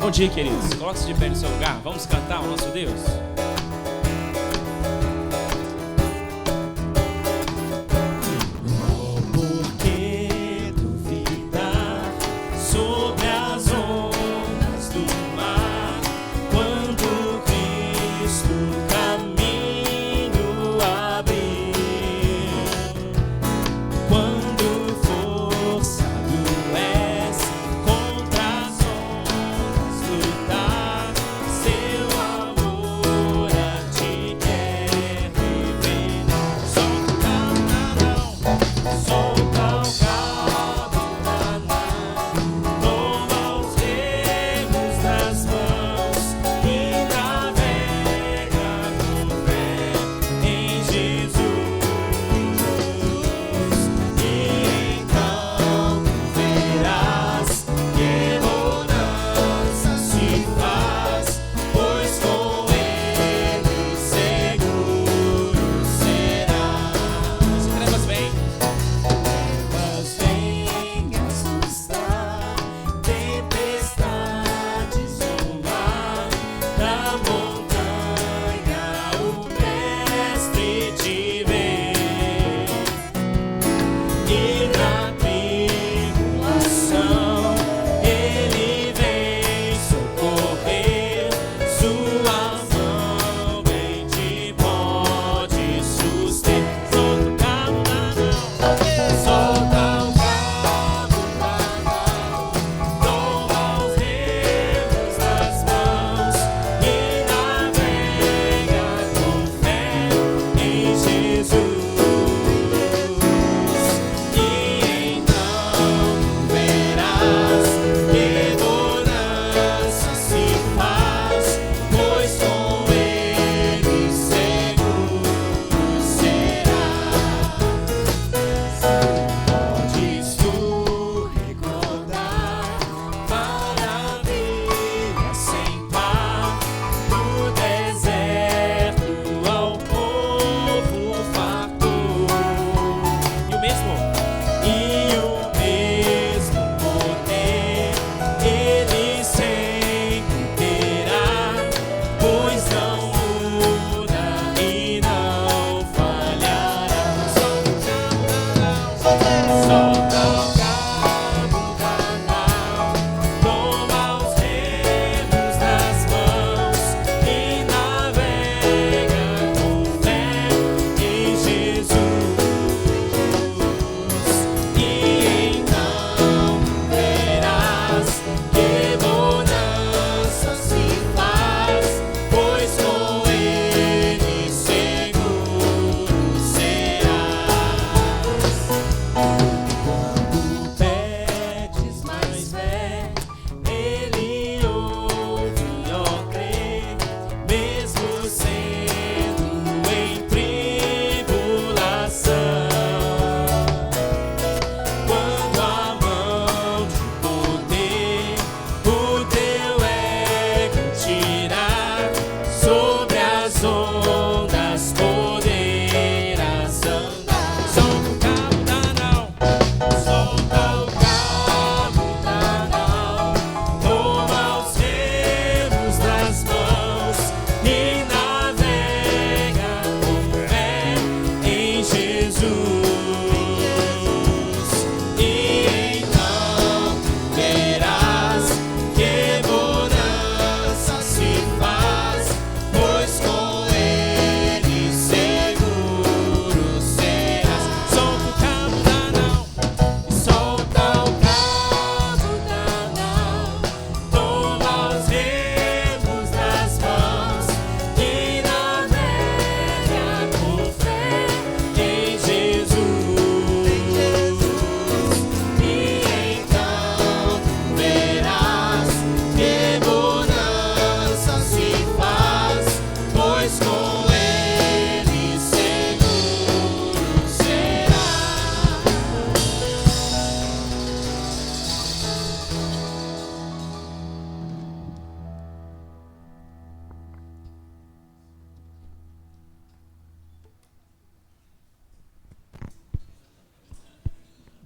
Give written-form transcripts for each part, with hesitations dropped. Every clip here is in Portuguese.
Bom dia, queridos. Coloque-se de pé no seu lugar. Vamos cantar ao nosso Deus.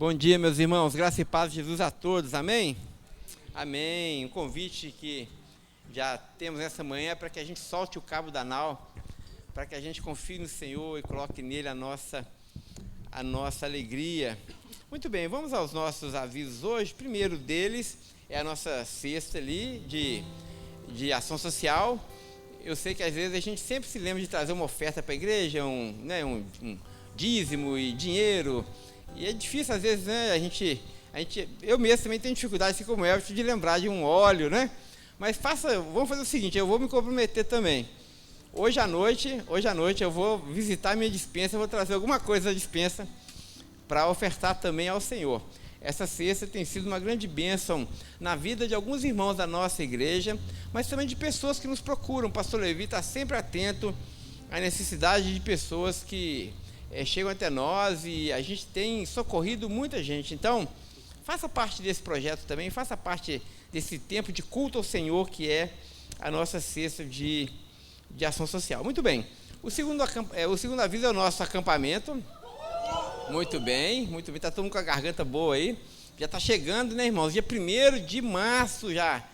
Bom dia, meus irmãos. Graça e paz de Jesus a todos. Amém? Amém. Um convite que já temos nessa manhã é para que a gente solte o cabo da nau, para que a gente confie no Senhor e coloque nele a nossa alegria. Muito bem, vamos aos nossos avisos hoje. O primeiro deles é a nossa cesta ali de ação social. Eu sei que às vezes a gente sempre se lembra de trazer uma oferta para a igreja, um dízimo e dinheiro, e é difícil às vezes, né, eu mesmo também tenho dificuldade, assim como eu, de lembrar de um óleo, né? Mas vamos fazer o seguinte, eu vou me comprometer também. Hoje à noite eu vou visitar minha despensa, eu vou trazer alguma coisa da despensa para ofertar também ao Senhor. Essa cesta tem sido uma grande bênção na vida de alguns irmãos da nossa igreja, mas também de pessoas que nos procuram. O pastor Levi está sempre atento à necessidade de pessoas que chegam até nós, e a gente tem socorrido muita gente. Então, faça parte desse projeto também, faça parte desse tempo de culto ao Senhor, que é a nossa cesta de ação social. Muito bem. O segundo aviso é o nosso acampamento. Muito bem, está todo mundo com a garganta boa aí. Já está chegando, né, irmãos? Dia 1º de março já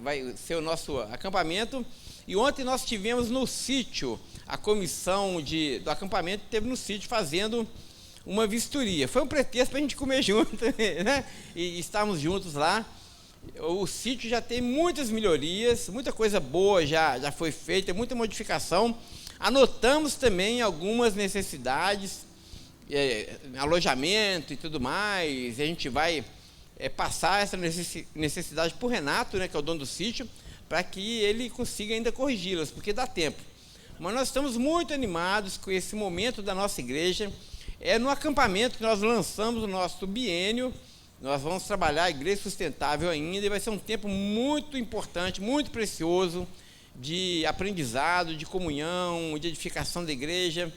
vai ser o nosso acampamento. E ontem nós tivemos no sítio, a comissão do acampamento esteve no sítio fazendo uma vistoria. Foi um pretexto para a gente comer junto, né? E estarmos juntos lá. O sítio já tem muitas melhorias, muita coisa boa já foi feita, muita modificação. Anotamos também algumas necessidades, alojamento e tudo mais. A gente vai passar essa necessidade para o Renato, né, que é o dono do sítio, para que ele consiga ainda corrigi-las, porque dá tempo. Mas nós estamos muito animados com esse momento da nossa igreja. É no acampamento que nós lançamos o nosso biênio. Nós vamos trabalhar a igreja sustentável ainda, e vai ser um tempo muito importante, muito precioso, de aprendizado, de comunhão, de edificação da igreja.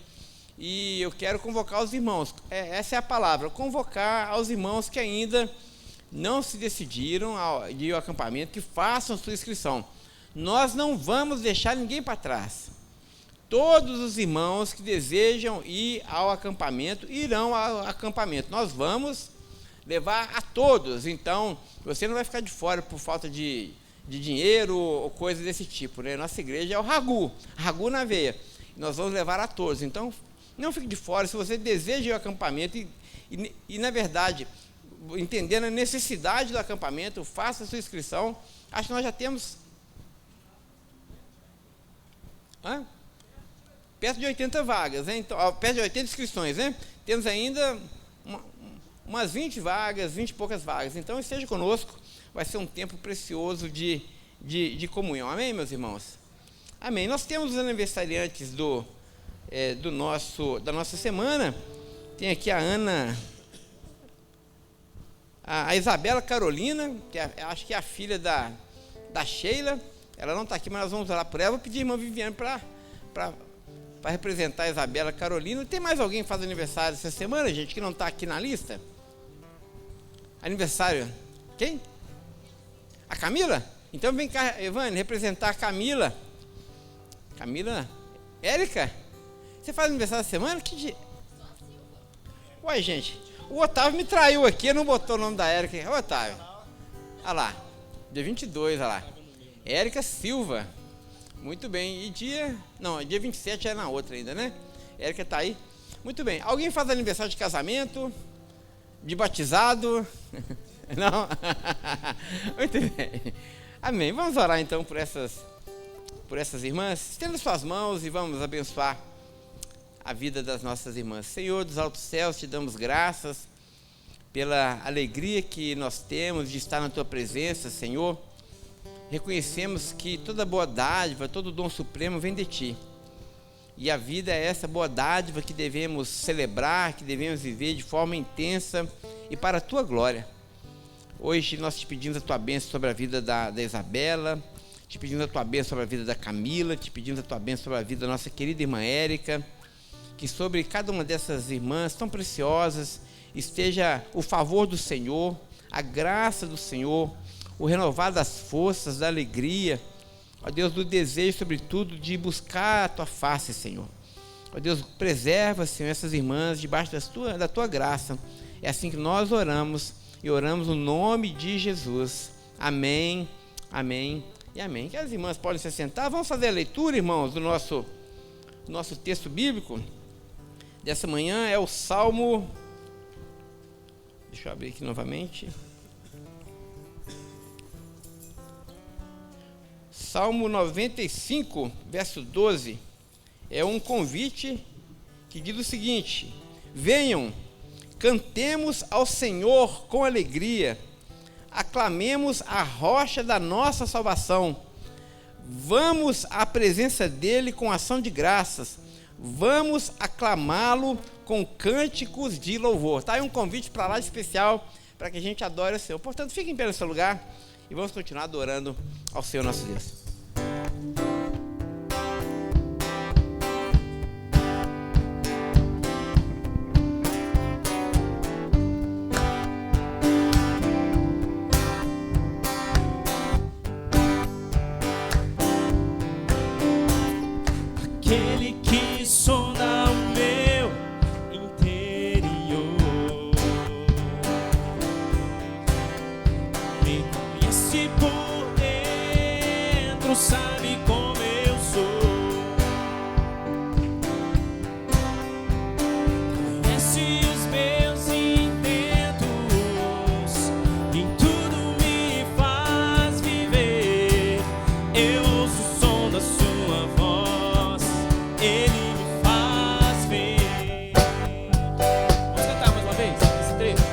E eu quero convocar os irmãos, essa é a palavra, convocar aos irmãos que ainda não se decidiram de ir ao acampamento, que façam sua inscrição. Nós não vamos deixar ninguém para trás. Todos os irmãos que desejam ir ao acampamento irão ao acampamento. Nós vamos levar a todos. Então, você não vai ficar de fora por falta de dinheiro ou coisa desse tipo, né? Nossa igreja é o ragu na veia. Nós vamos levar a todos. Então, não fique de fora. Se você deseja ir ao acampamento e na verdade, entendendo a necessidade do acampamento, faça a sua inscrição. Acho que nós já temos perto de 80 vagas, né? Então, perto de 80 inscrições, né? Temos ainda umas 20 vagas, 20 e poucas vagas. Então, esteja conosco, vai ser um tempo precioso de comunhão. Amém, meus irmãos? Amém. Nós temos os aniversariantes da nossa semana. Tem aqui a Ana, a Isabela Carolina, que acho que é a filha da Sheila. Ela não está aqui, mas nós vamos orar por ela. Vou pedir a irmã Viviane para representar a Isabela Carolina. Tem mais alguém que faz aniversário essa semana, gente, que não está aqui na lista? Aniversário? Quem? A Camila? Então vem cá, Evane, representar a Camila. Camila? Érica? Você faz aniversário essa semana? Que dia? Uai, gente, o Otávio me traiu aqui, não botou o nome da Érica. Ô, Otávio, olha lá, dia 22, olha lá. Érica Silva. Muito bem, e dia 27 é na outra ainda, né? Érica está aí. Muito bem, alguém faz aniversário de casamento? De batizado? Não? Muito bem. Amém. Vamos orar então por essas irmãs. Estenda suas mãos e vamos abençoar a vida das nossas irmãs. Senhor dos altos céus, te damos graças pela alegria que nós temos de estar na tua presença, Senhor. Reconhecemos que toda boa dádiva, todo dom supremo vem de ti. E a vida é essa boa dádiva que devemos celebrar, que devemos viver de forma intensa e para a tua glória. Hoje nós te pedimos a tua bênção sobre a vida da Isabela, te pedimos a tua bênção sobre a vida da Camila, te pedimos a tua bênção sobre a vida da nossa querida irmã Érica, que sobre cada uma dessas irmãs tão preciosas esteja o favor do Senhor, a graça do Senhor, o renovar das forças, da alegria, ó Deus, do desejo, sobretudo, de buscar a tua face, Senhor. Ó Deus, preserva, Senhor, essas irmãs debaixo da tua graça. É assim que nós oramos, e oramos no nome de Jesus. Amém, amém e amém. Que as irmãs podem se sentar. Vamos fazer a leitura, irmãos, do nosso texto bíblico dessa manhã. É o Salmo, deixa eu abrir aqui novamente, Salmo 95, verso 12. É um convite que diz o seguinte: venham, cantemos ao Senhor com alegria, aclamemos a rocha da nossa salvação, vamos à presença dele com ação de graças, vamos aclamá-lo com cânticos de louvor. Está aí um convite para lá especial, para que a gente adore o Senhor. Portanto, fiquem em pé no seu lugar e vamos continuar adorando ao Senhor nosso Deus. Aquele que sonda o meu interior me conhece por dentro, sabe como eu sou. Conhece os meus intentos, em tudo me faz viver. Eu ouço o som da sua voz, ele me faz ver. Vamos cantar mais uma vez esse trecho.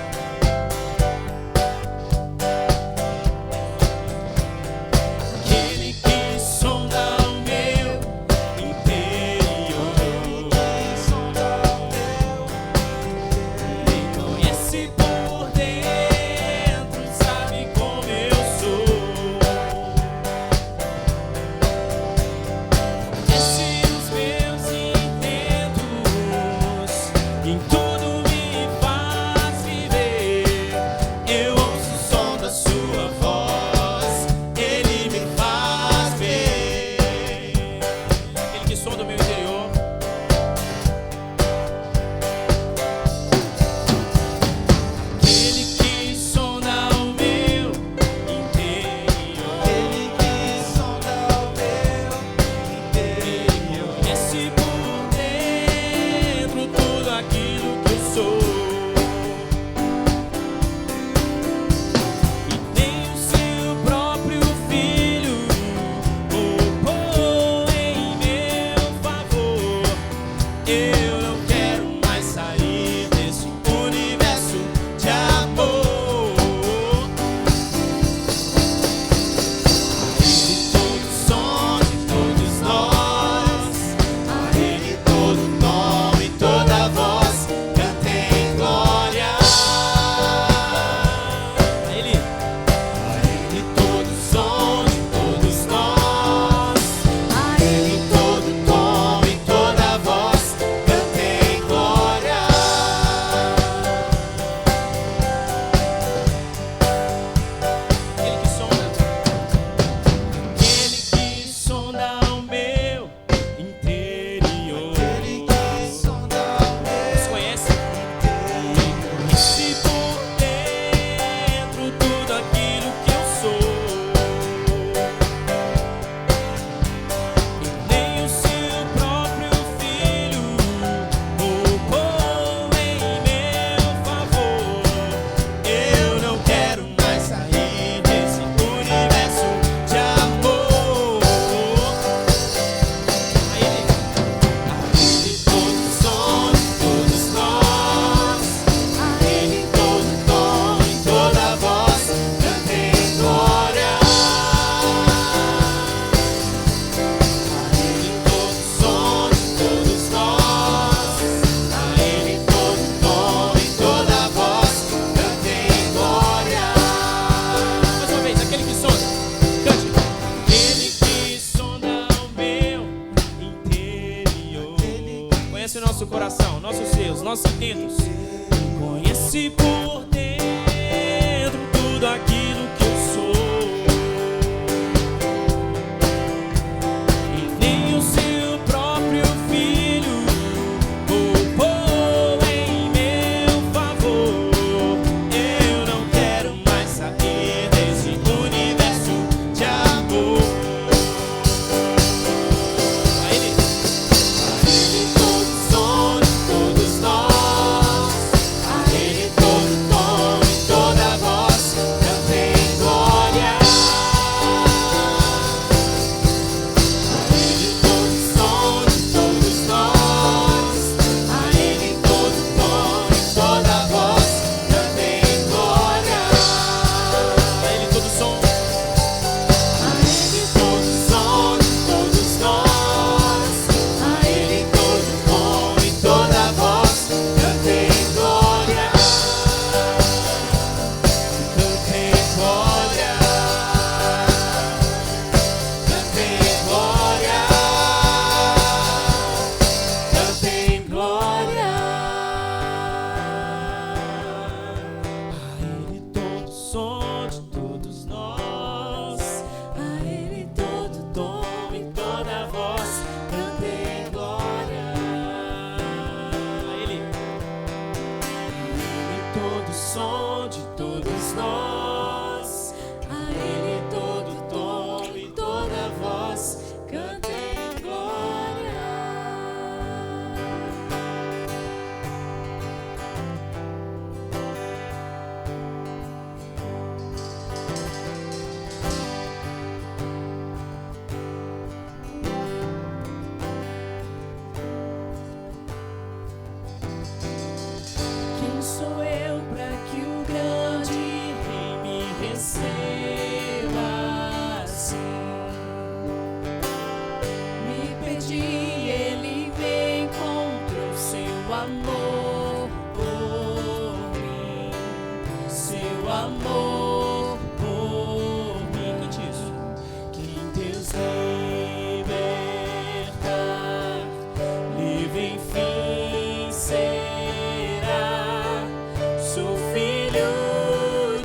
Aquele que sonda o meu interior me conhece por dentro, sabe como eu sou. Conhece os meus intentos, em tudo me faz viver. Eu ouço o som da sua voz, ele me faz ver. Aquele que sonda o meu interior, aquele que sonda o meu interior, conhece por dentro tudo aquilo que eu sou. E nem o seu próprio filho poupou em meu favor. Eu não quero mais sair desse universo de amor. A ele todo som de todos nós, a ele todo nome, toda voz, cantem glória. A ele todo som de todos nós, a ele todo nome, toda voz, cantem glória. Aquele que sonda o meu interior, nos conhece, me conhece por dentro tudo aquilo que eu sou. E nem o seu próprio filho poupou em meu favor. Eu não quero mais sair desse universo de amor. A ele todo som de todos nós, a ele todo nome, toda voz, cantem glória. A ele todo som de todos nós, a ele todo nome, toda voz, cantem glória. Mais uma vez, aquele que sonda, cante. Aquele que sonda o meu interior, conhece o nosso coração, nossos seios, nossos intentos. Conhece por dentro tudo aquilo que eu sou. E nem o seu próprio filho poupou em meu favor. Eu não quero mais sair desse universo som de todos nós. A Ele todo tom e toda voz cantem glória. Quem sou eu para que o grande Rei me receba assim? Me pedi, Ele me encontrou, seu amor por mim, seu amor por mim. Cante isso. Quem Deus libertar, livre enfim será. Sou filho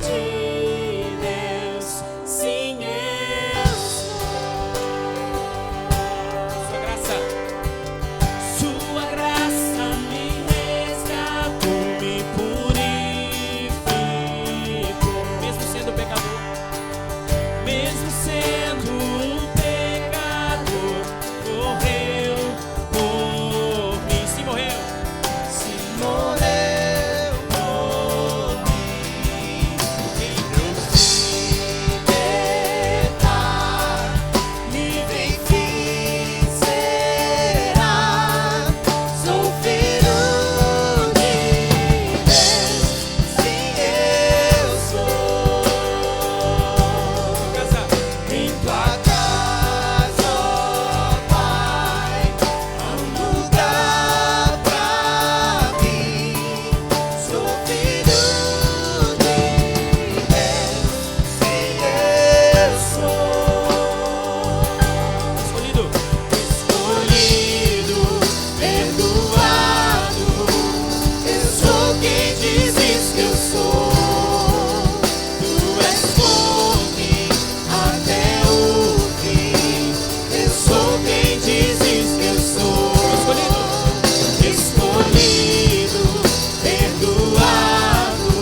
de Deus, sim eu sou. Sua graça, sua graça me resgatou, me purificou, mesmo sendo pecador, mesmo sendo um pecador, morreu por mim. Se morreu, se morreu por mim. Quem Deus libertar, livre enfim será. Sou filho de Deus, sim eu sou. Em tua casa, ó Pai, há um lugar pra mim. Sou filho de Deus, sim eu sou. Escolhido, perdoado. Eu sou quem dizes que eu sou. Tu és por mim até o fim. Eu sou quem dizes que eu sou. Escolhido, perdoado.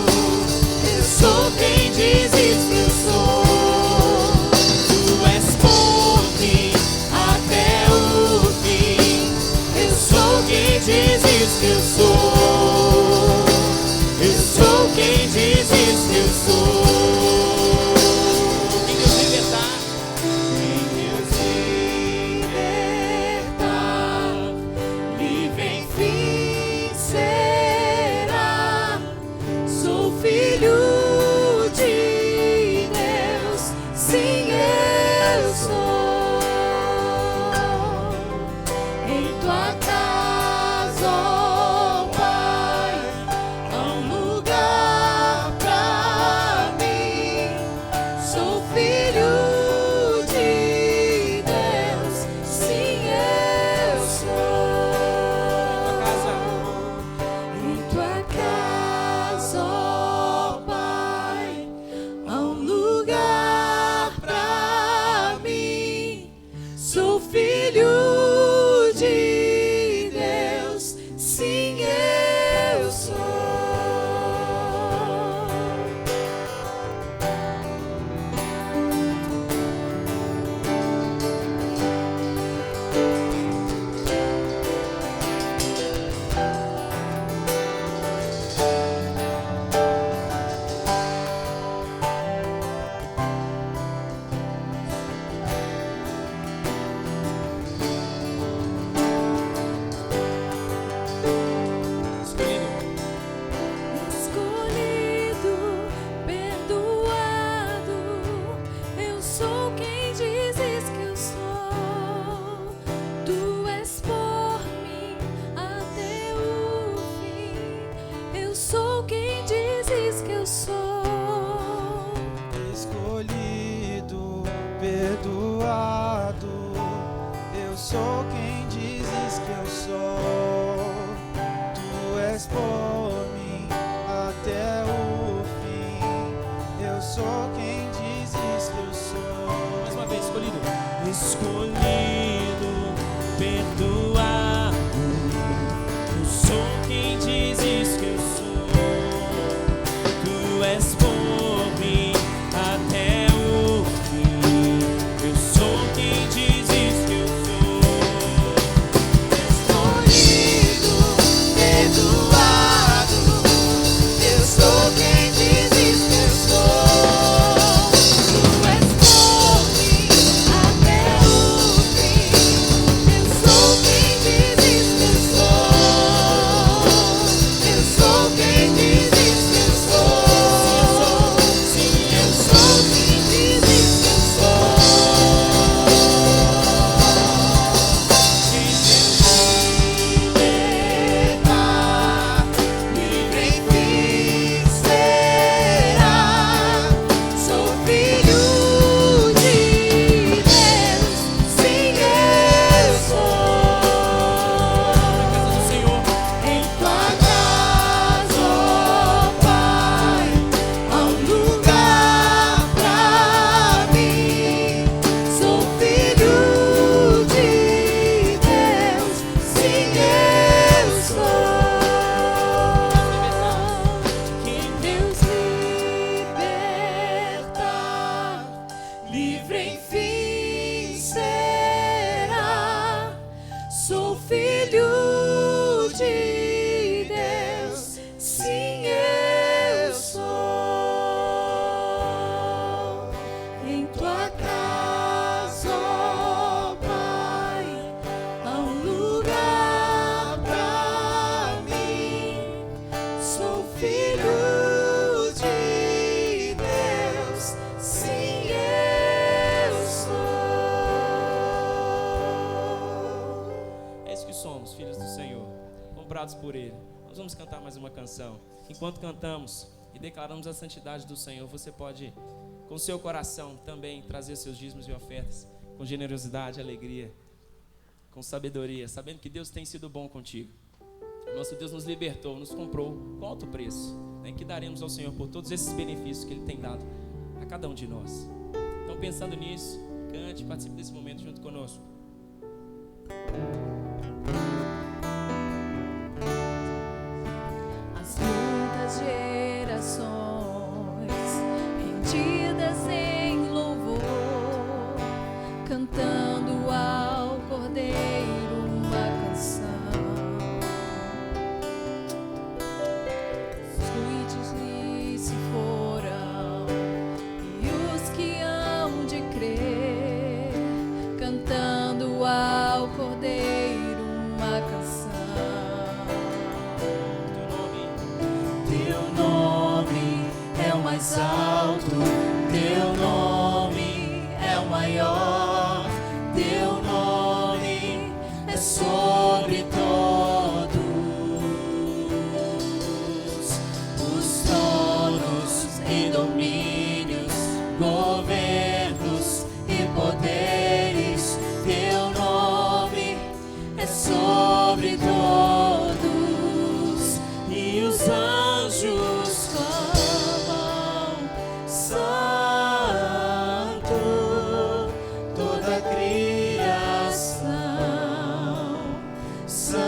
Eu sou quem dizes que eu sou. Tu és por mim até o fim. Eu sou quem dizes que eu sou. Eu sou quem dizes que eu sou. Quem Deus libertar, livre enfim será. Sou filho de Deus, sim eu sou. Em tua casa, ó Pai, há um lugar pra mim. Sou filho de Deus, sim eu sou. Em tua casa, ó Pai, há um lugar pra mim. Sou filho de Deus, sim eu sou. Escolhido, perdoado. Eu sou quem dizes que eu sou. Tu és por mim até o fim. Eu sou quem dizes que eu sou. Escolhido, perdoado, eu sou quem dizes que eu sou. Tu és por mim até o fim. Eu sou quem dizes que eu sou. Mais uma vez, escolhido. Escolhido, perdoado. Eu sou quem dizes que eu sou. Tu comprados por Ele. Nós vamos cantar mais uma canção. Enquanto cantamos e declaramos a santidade do Senhor, você pode, com seu coração, também trazer seus dízimos e ofertas, com generosidade, alegria, com sabedoria, sabendo que Deus tem sido bom contigo. Nosso Deus nos libertou, nos comprou com alto preço, né, que daremos ao Senhor por todos esses benefícios que Ele tem dado a cada um de nós. Então, pensando nisso, cante, participe desse momento junto conosco. As muitas gerações rendidas em louvor, cantando ao Cordeiro uma canção. Os ruídos lhe se foram e os que hão de crer, cantando ao Cordeiro uma canção. Teu nome é o mais alto, teu nome é o maior, teu nome é sobre todos os tronos e domínios, governos e poderes. Teu nome é sobre todos e os anjos clamam santo, toda a criação santo,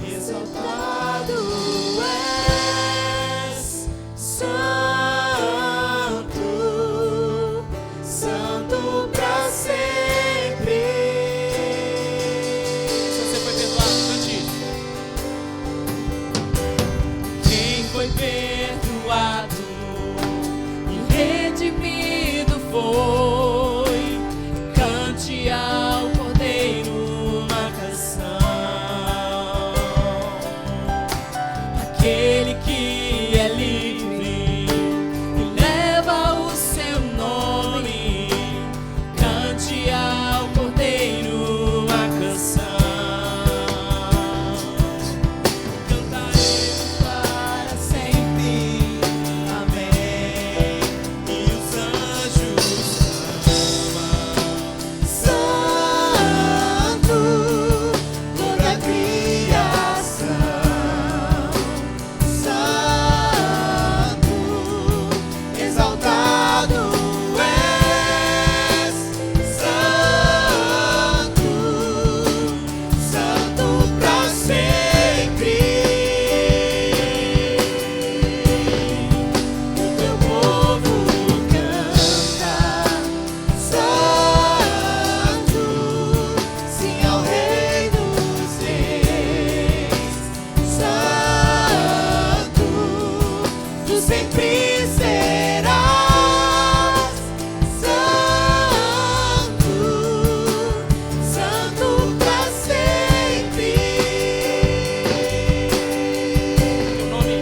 exaltado és, santo, santo pra sempre. Se você foi perdoado, cante. Quem foi perdoado e redimido foi, cante ao Cordeiro uma canção. Aquele que é livre e leva o seu nome, cante ao Cordeiro uma canção. Cantaremos para sempre, amém. E os anjos clamam santo, toda a criação santo, exaltado és, santo, santo pra sempre. O teu povo canta santo, sim ao Rei dos Reis, santo, tu sempre serás santo, santo pra sempre. Teu nome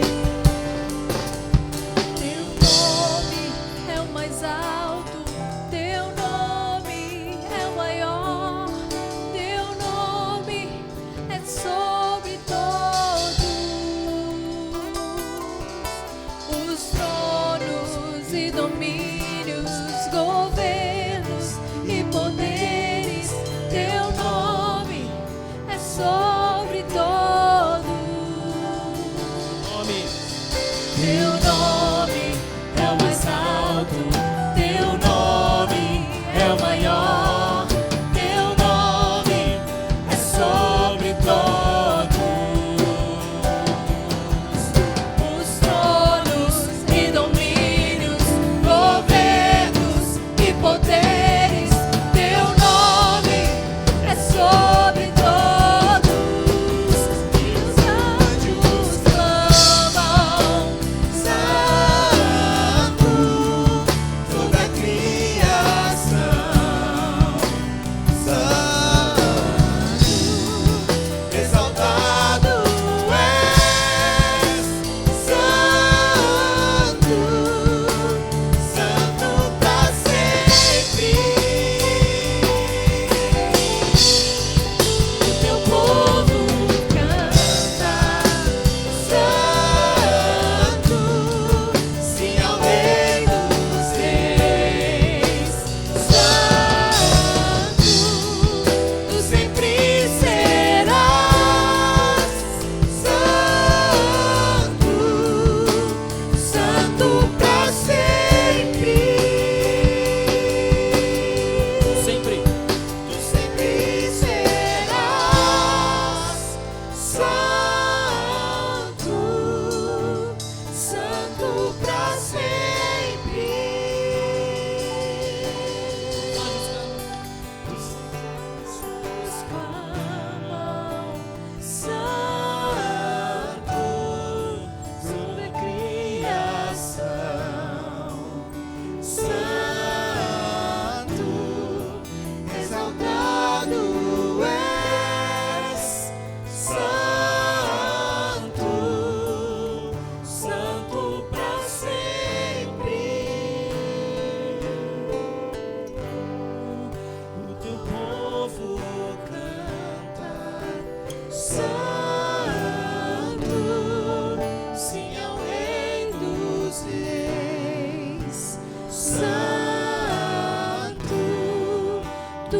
Teu nome é o mais alto, teu nome é o maior, teu nome é sobre todos os tronos e domínios, governos e poderes. Teu nome é sobre todos. nome. Teu nome é o mais alto, teu nome é o maior, teu nome é sobre todos os tronos e domínios, governos e poderes. Teu nome é sobre todos e os anjos clamam santo,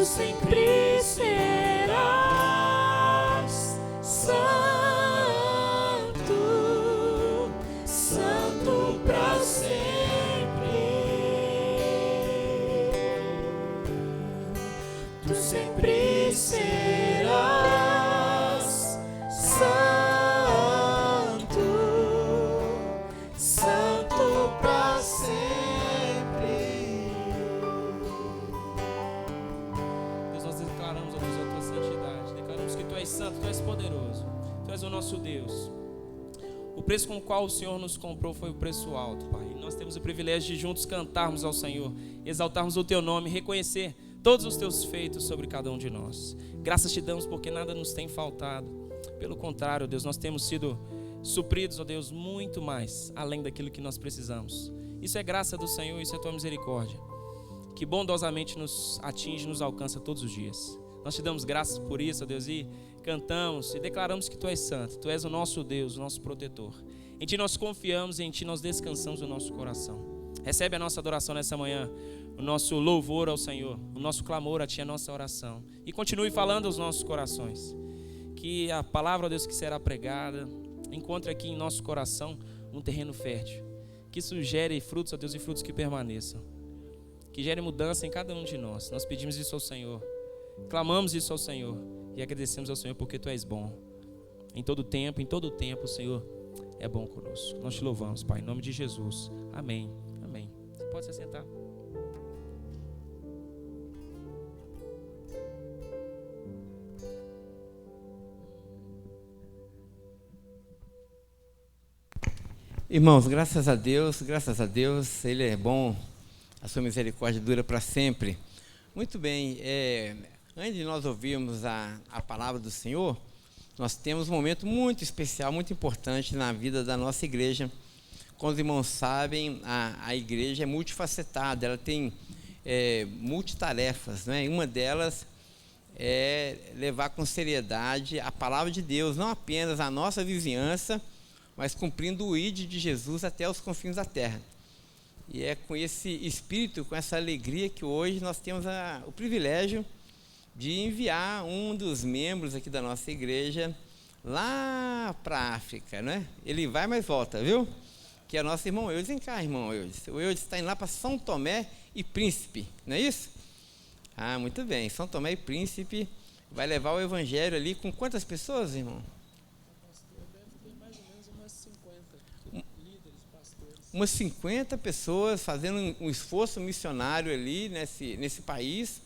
sempre serás santo, santo para sempre. Tu sempre serás santo, santo para sempre. Deus, nós declaramos, ó Deus, a tua santidade. Declaramos que tu és santo, tu és poderoso. Tu és o nosso Deus. O preço com o qual o Senhor nos comprou foi o preço alto, Pai. E nós temos o privilégio de juntos cantarmos ao Senhor, exaltarmos o teu nome, reconhecer todos os teus feitos sobre cada um de nós. Graças te damos porque nada nos tem faltado. Pelo contrário, Deus, nós temos sido supridos, ó Deus, muito mais, além daquilo que nós precisamos. Isso é graça do Senhor, isso é tua misericórdia, que bondosamente nos atinge, nos alcança todos os dias. Nós te damos graças por isso, ó Deus, e cantamos e declaramos que tu és santo, tu és o nosso Deus, o nosso protetor. Em ti nós confiamos e em ti nós descansamos o nosso coração. Recebe a nossa adoração nessa manhã, o nosso louvor ao Senhor, o nosso clamor a ti, a nossa oração. E continue falando aos nossos corações. Que a palavra, ó Deus, que será pregada, encontre aqui em nosso coração um terreno fértil. Que isso gere frutos, ó Deus, e frutos que permaneçam. Que gere mudança em cada um de nós. Nós pedimos isso ao Senhor. Clamamos isso ao Senhor. E agradecemos ao Senhor porque tu és bom. Em todo tempo, o Senhor é bom conosco. Nós te louvamos, Pai, em nome de Jesus. Amém. Amém. Você pode se sentar. Irmãos, graças a Deus, Ele é bom, a sua misericórdia dura para sempre. Muito bem, antes de nós ouvirmos a palavra do Senhor, nós temos um momento muito especial, muito importante na vida da nossa igreja. Como os irmãos sabem, a igreja é multifacetada, ela tem multitarefas, né? E uma delas é levar com seriedade a palavra de Deus, não apenas a nossa vizinhança, mas cumprindo o ID de Jesus até os confins da terra. E é com esse espírito, com essa alegria que hoje nós temos o privilégio de enviar um dos membros aqui da nossa igreja lá para a África, né? Ele vai, mas volta, viu? Que é nosso irmão Eudes. Vem cá, irmão Eudes. O Eudes está indo lá para São Tomé e Príncipe, não é isso? Ah, muito bem. São Tomé e Príncipe vai levar o evangelho ali com quantas pessoas, irmão? Umas 50 pessoas fazendo um esforço missionário ali nesse país,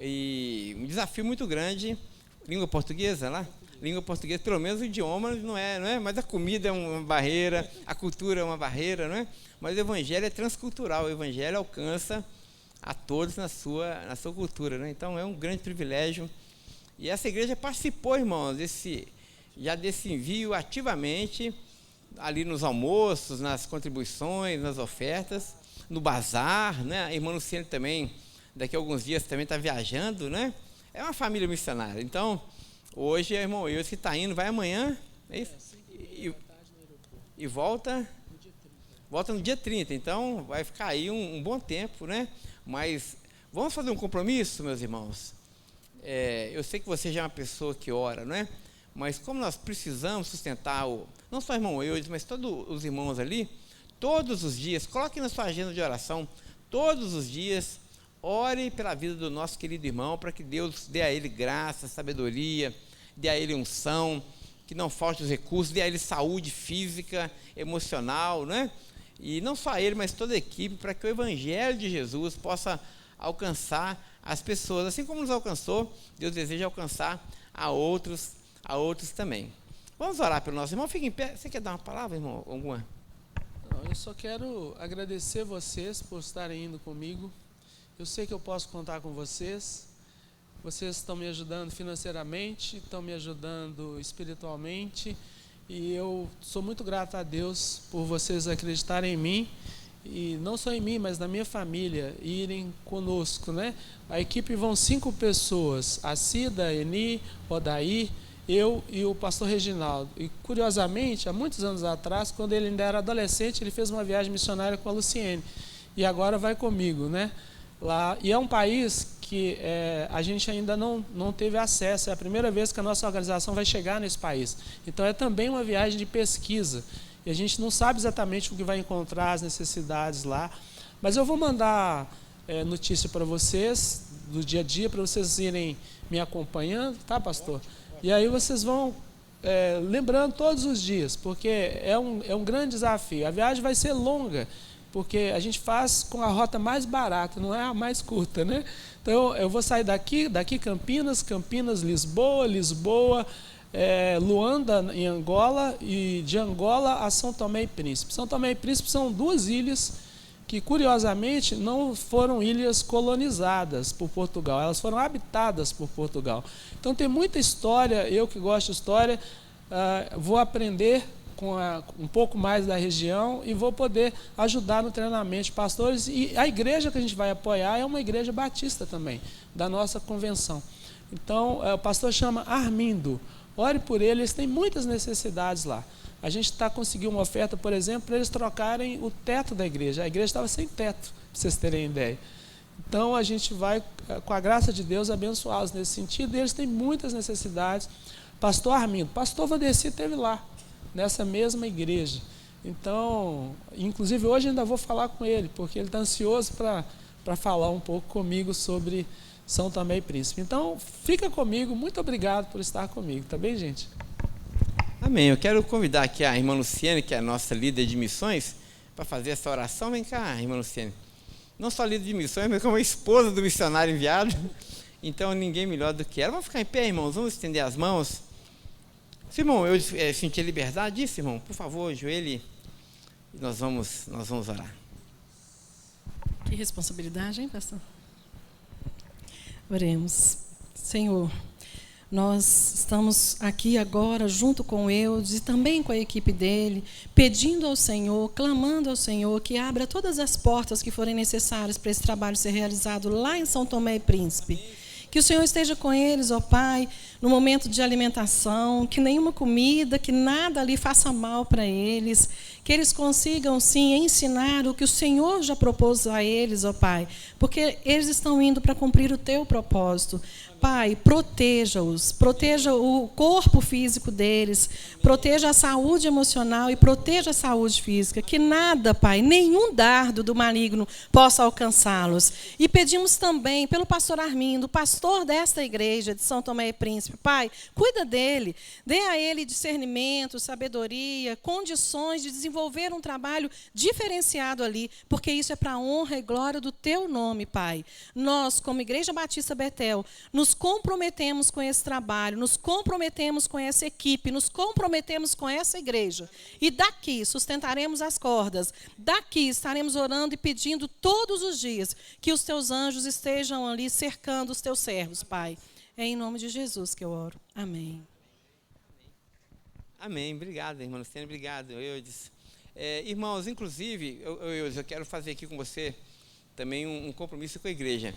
e um desafio muito grande. Língua portuguesa lá? Língua portuguesa, pelo menos o idioma não é, mas a comida é uma barreira, a cultura é uma barreira, não é? Mas o evangelho é transcultural, o evangelho alcança a todos na sua cultura, né? Então é um grande privilégio. E essa igreja participou, irmãos, desse envio ativamente, ali nos almoços, nas contribuições, nas ofertas, no bazar, né? A irmã Luciane também, daqui a alguns dias também está viajando, né? É uma família missionária. Então, hoje é o irmão Eudes que está indo, vai amanhã, é isso? E volta no dia 30, então vai ficar aí um bom tempo, né? Mas vamos fazer um compromisso, meus irmãos. Eu sei que você já é uma pessoa que ora, não é? Mas como nós precisamos sustentar não só o irmão Eudes, mas todos os irmãos ali, todos os dias, coloque na sua agenda de oração, todos os dias, ore pela vida do nosso querido irmão, para que Deus dê a ele graça, sabedoria, dê a ele unção, que não falte os recursos, dê a ele saúde física, emocional, né? E não só ele, mas toda a equipe, para que o evangelho de Jesus possa alcançar as pessoas, assim como nos alcançou, Deus deseja alcançar a outros também. Vamos orar pelo nosso irmão. Fique em pé. Você quer dar uma palavra, irmão? Alguma? Não, eu só quero agradecer vocês por estarem indo comigo. Eu sei que eu posso contar com vocês. Vocês estão me ajudando financeiramente, estão me ajudando espiritualmente. E eu sou muito grato a Deus por vocês acreditarem em mim. E não só em mim, mas na minha família, irem conosco, né? A equipe vão 5 pessoas. A Cida, a Eni, Odair, eu e o pastor Reginaldo. E curiosamente, há muitos anos atrás, quando ele ainda era adolescente, ele fez uma viagem missionária com a Luciene. E agora vai comigo, né? Lá, e é um país que a gente ainda não teve acesso. É a primeira vez que a nossa organização vai chegar nesse país. Então, é também uma viagem de pesquisa. E a gente não sabe exatamente o que vai encontrar, as necessidades lá. Mas eu vou mandar notícia para vocês, do dia a dia, para vocês irem me acompanhando, tá, pastor? E aí vocês vão lembrando todos os dias, porque é um grande desafio. A viagem vai ser longa, porque a gente faz com a rota mais barata, não é a mais curta, né? Então, eu vou sair daqui Campinas, Lisboa, Luanda, em Angola, e de Angola a São Tomé e Príncipe. São Tomé e Príncipe são 2 ilhas que, curiosamente, não foram ilhas colonizadas por Portugal, elas foram habitadas por Portugal. Então, tem muita história, eu que gosto de história, vou aprender com um pouco mais da região e vou poder ajudar no treinamento de pastores. E a igreja que a gente vai apoiar é uma igreja batista também, da nossa convenção. Então, o pastor chama Armindo. Ore por ele, eles têm muitas necessidades lá. A gente está conseguindo uma oferta, por exemplo, para eles trocarem o teto da igreja. A igreja estava sem teto, para vocês terem ideia. Então, a gente vai, com a graça de Deus, abençoá-los nesse sentido. E eles têm muitas necessidades. Pastor Armindo, pastor Vandeci esteve lá, nessa mesma igreja. Então, inclusive, hoje ainda vou falar com ele, porque ele está ansioso para falar um pouco comigo sobre São Tomé e Príncipe. Então, fica comigo. Muito obrigado por estar comigo. Tá bem, gente? Amém. Eu quero convidar aqui a irmã Luciane, que é a nossa líder de missões, para fazer essa oração. Vem cá, irmã Luciane. Não só líder de missões, mas como a esposa do missionário enviado. Então, ninguém melhor do que ela. Vamos ficar em pé, irmãos. Vamos estender as mãos. Simão, eu senti a liberdade disso, irmão. Por favor, ajoelhe. Nós vamos orar. Que responsabilidade, hein, pastor? Oremos. Senhor, nós estamos aqui agora junto com Eudes e também com a equipe dele, pedindo ao Senhor, clamando ao Senhor que abra todas as portas que forem necessárias para esse trabalho ser realizado lá em São Tomé e Príncipe. Que o Senhor esteja com eles, ó Pai, no momento de alimentação, que nenhuma comida, que nada ali faça mal para eles, que eles consigam, sim, ensinar o que o Senhor já propôs a eles, ó Pai, porque eles estão indo para cumprir o teu propósito. Pai, proteja-os, proteja o corpo físico deles, proteja a saúde emocional e proteja a saúde física, que nada, Pai, nenhum dardo do maligno possa alcançá-los. E pedimos também pelo pastor Armindo, pastor desta igreja de São Tomé e Príncipe. Pai, cuida dele, dê a ele discernimento, sabedoria, condições de desenvolver um trabalho diferenciado ali, porque isso é para a honra e glória do teu nome, Pai. Nós, como Igreja Batista Betel, nos comprometemos com esse trabalho, nos comprometemos com essa equipe, nos comprometemos com essa igreja. E daqui sustentaremos as cordas, daqui estaremos orando e pedindo todos os dias que os teus anjos estejam ali cercando os teus servos, Pai. É em nome de Jesus que eu oro. Amém. Amém. Obrigado, irmã Luciane. Obrigado, Eudes. Irmãos, inclusive, eu quero fazer aqui com você também um compromisso com a igreja.